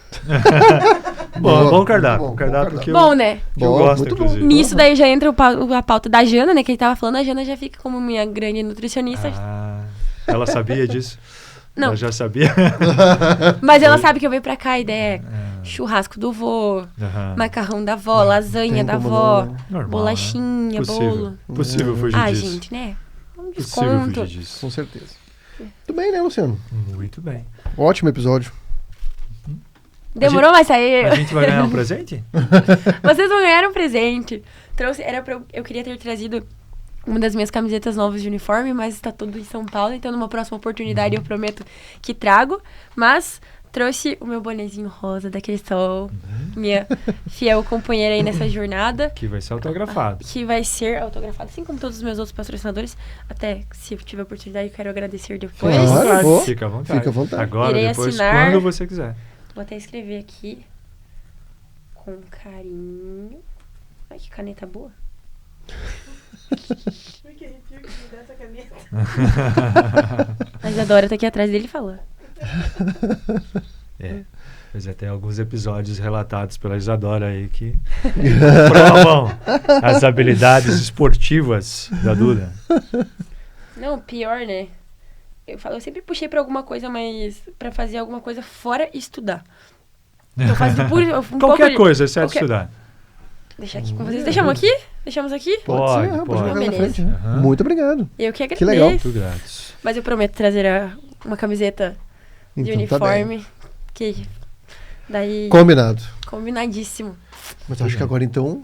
Bom cardápio. Bom cardápio que bom, né? Que eu gosto, inclusive. Nisso daí já entra a pauta da Jana, né? Que ele tava falando, a Jana já fica como minha grande nutricionista. Ela sabia disso? Não. Ela já sabia? Mas ela sabe que eu venho pra cá, a ideia é churrasco do vô, macarrão da avó, lasanha da avó, normal, bolachinha, né? bolo. Possível fugir disso. Gente, né? Um Possível desconto. fugir disso. Com certeza. Muito bem, né, Luciano? Muito bem. Ótimo episódio. Demorou, mas saiu. A gente vai ganhar um presente? Vocês vão ganhar um presente. Eu queria ter trazido uma das minhas camisetas novas de uniforme, mas está tudo em São Paulo, então numa próxima oportunidade eu prometo que trago. Mas trouxe o meu bonezinho rosa daquele sol, minha fiel companheira aí nessa jornada. Que vai ser autografado. Que vai ser autografado, assim como todos os meus outros patrocinadores. Até, se eu tiver oportunidade, eu quero agradecer depois. Fica à vontade. Fica à vontade. Agora, irei depois, assinar. quando você quiser. Vou até escrever aqui com carinho. Ai, que caneta boa. Que ridículo dessa caneta. Mas a Dora tá aqui atrás dele e falou. Pois tem alguns episódios relatados pela Isadora aí que provam as habilidades esportivas da Duda. Não, pior, né? Eu sempre puxei pra alguma coisa, mas pra fazer alguma coisa fora estudar. Eu faço qualquer coisa, exceto estudar. Deixar aqui com vocês. Deixamos aqui? Deixamos aqui? Pode. Jogar na frente, né? Muito obrigado. Eu que agradeço. Que legal. Muito gratos. Mas eu prometo trazer uma camiseta de uniforme. Que daí... Combinadíssimo. Mas eu acho que agora, então,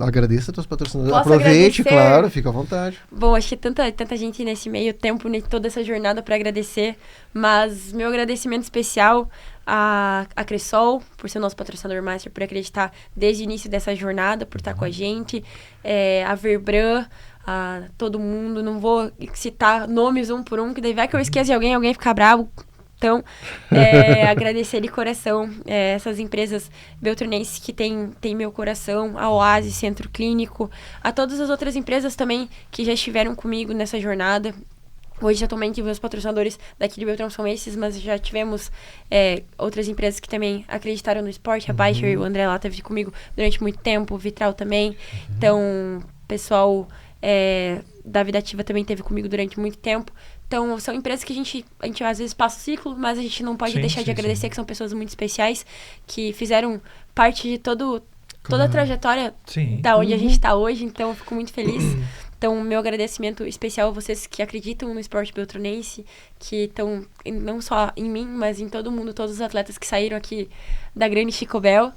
agradeça a teus patrocinadores. Posso Aproveite, agradecer? claro, fica à vontade. Bom, acho que tanta gente nesse meio tempo, toda essa jornada para agradecer. Mas meu agradecimento especial a Cressol, por ser nosso patrocinador master, por acreditar desde o início dessa jornada, por estar com a gente. A Verbran, a todo mundo. Não vou citar nomes um por um, que daí vai que eu esqueço de alguém ficar bravo. Então, agradecer de coração essas empresas beltranenses que tem meu coração, a Oasis, Centro Clínico, a todas as outras empresas também que já estiveram comigo nessa jornada. Hoje, atualmente, meus patrocinadores daqui de Beltrão são esses, mas já tivemos outras empresas que também acreditaram no esporte. A Baixer, o André lá esteve comigo durante muito tempo, o Vitral também. Então, pessoal da Vida Ativa também esteve comigo durante muito tempo. Então, são empresas que a gente às vezes passa o ciclo, mas a gente não pode deixar de agradecer, que são pessoas muito especiais, que fizeram parte de toda a trajetória da onde a gente está hoje. Então, eu fico muito feliz. Então, meu agradecimento especial a vocês que acreditam no esporte beltranense, que estão não só em mim, mas em todo mundo, todos os atletas que saíram aqui da grande Chico Bel.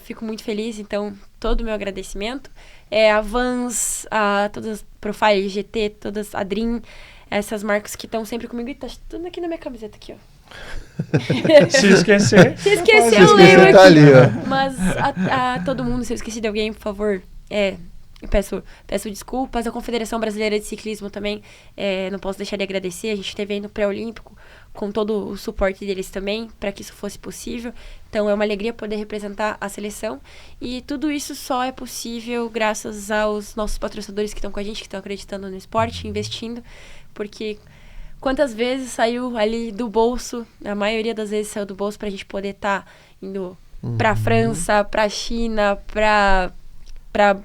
Fico muito feliz, então, todo o meu agradecimento. A Vans, a todas as Profile, GT, todas a Dream, essas marcas que estão sempre comigo. E tá tudo aqui na minha camiseta, aqui, ó. Se esquecer, eu leio aqui. Tá ali, ó. Mas a todo mundo, se eu esqueci de alguém, por favor, eu peço desculpas. A Confederação Brasileira de Ciclismo também, não posso deixar de agradecer. A gente esteve aí no pré-olímpico com todo o suporte deles também, para que isso fosse possível. Então, é uma alegria poder representar a seleção. E tudo isso só é possível graças aos nossos patrocinadores que estão com a gente, que estão acreditando no esporte, investindo, porque quantas vezes saiu ali do bolso, a maioria das vezes saiu do bolso pra gente poder estar indo pra França, pra China, pra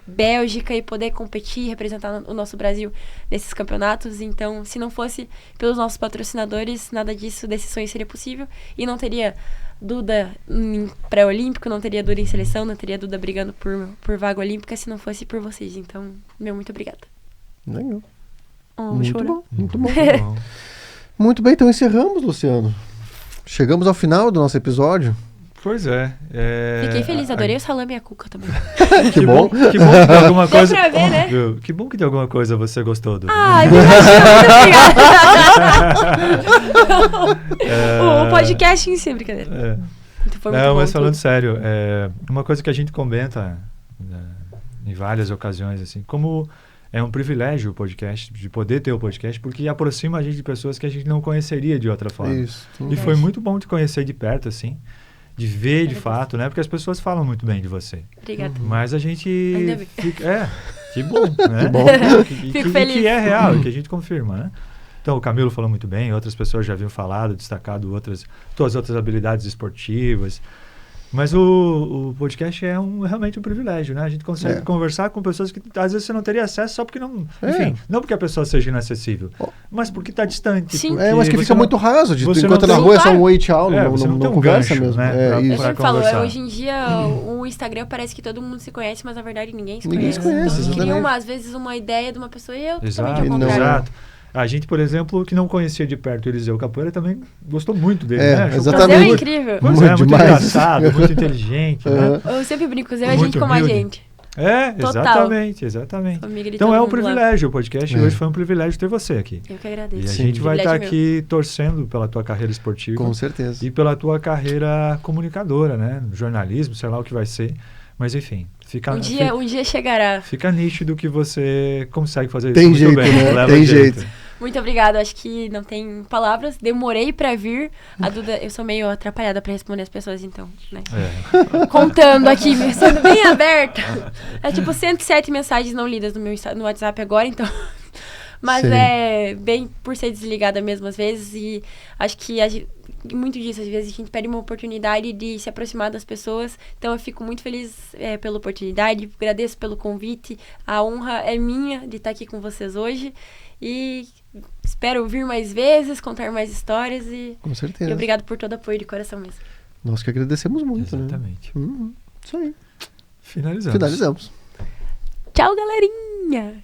Bélgica e poder competir e representar o nosso Brasil nesses campeonatos. Então, se não fosse pelos nossos patrocinadores, nada desse sonho seria possível. E não teria Duda em pré-olímpico, não teria Duda em seleção, não teria Duda brigando por vaga olímpica se não fosse por vocês. Então, muito obrigada. Legal. Muito bom, muito bom. Muito bem, então encerramos, Luciano. Chegamos ao final do nosso episódio. Pois é. Fiquei feliz, adorei o salame e a cuca também. Que bom. Que bom que tem alguma coisa. Deu pra ver, né? Que bom que tem alguma coisa você gostou do. Ai, muito obrigada. O podcast em si, brincadeira. Foi muito não, bom mas falando tudo. sério, uma coisa que a gente comenta em várias ocasiões, assim, como é um privilégio o podcast, de poder ter o podcast, porque aproxima a gente de pessoas que a gente não conheceria de outra forma. Isso. E foi muito bom te conhecer de perto, assim, de ver de fato, né? Porque as pessoas falam muito bem de você. Obrigada. Mas a gente Ainda bem. que bom, né? Que bom. Fico feliz. Que é real, que a gente confirma, né? Então, o Camilo falou muito bem, outras pessoas já haviam falado, destacado todas as outras habilidades esportivas. Mas o podcast é realmente um privilégio, né? A gente consegue conversar com pessoas que às vezes você não teria acesso só porque não... Enfim, não porque a pessoa seja inacessível, mas porque está distante. Sim. Mas que fica muito raso. Tu você encontra não na tem- rua, é só Claro. um oi, tchau, você não tem um conversa gancho, mesmo. né, pra- Eu Isso. sempre falo, conversar. hoje em dia o Instagram parece que todo mundo se conhece, mas na verdade ninguém se Ninguém conhece. se conhece, Então, cria exatamente. às vezes uma ideia de uma pessoa e eu Exato, também de ao contrário. exato. A gente, por exemplo, que não conhecia de perto o Eliseu Capoeira, também gostou muito dele, É, né? Achou exatamente. Mas é muito- incrível. Pois Muito muito demais. engraçado, muito inteligente, né? Eu sempre brinco, Zé, a Muito gente como a humilde. gente. Exatamente. Sou amiga de Então todo é um mundo lá. privilégio, o podcast hoje foi um privilégio ter você aqui. Eu que E agradeço. a Sim. gente vai estar Privilégio aqui torcendo pela tua carreira esportiva Com certeza. e pela tua carreira comunicadora, né? Jornalismo, sei lá o que vai ser. Mas enfim, fica Um dia chegará. fica nítido que você consegue fazer Tem isso jeito, muito bem. né? Leva Tem jeito. Muito obrigada, acho que não tem palavras. Demorei pra vir. A Duda, eu sou meio atrapalhada pra responder as pessoas, então, né? Contando aqui, sendo bem aberta. É tipo 107 mensagens não lidas no WhatsApp agora, então... Mas Sim. é bem por ser desligada mesmo às vezes. E acho que muito disso, às vezes a gente perde uma oportunidade de se aproximar das pessoas. Então eu fico muito feliz pela oportunidade, agradeço pelo convite. A honra é minha de estar aqui com vocês hoje. E espero vir mais vezes, contar mais histórias. Com certeza. E obrigado por todo o apoio de coração mesmo. Nós que agradecemos muito, Exatamente. né? Isso aí. Finalizamos. Finalizamos. Tchau, galerinha!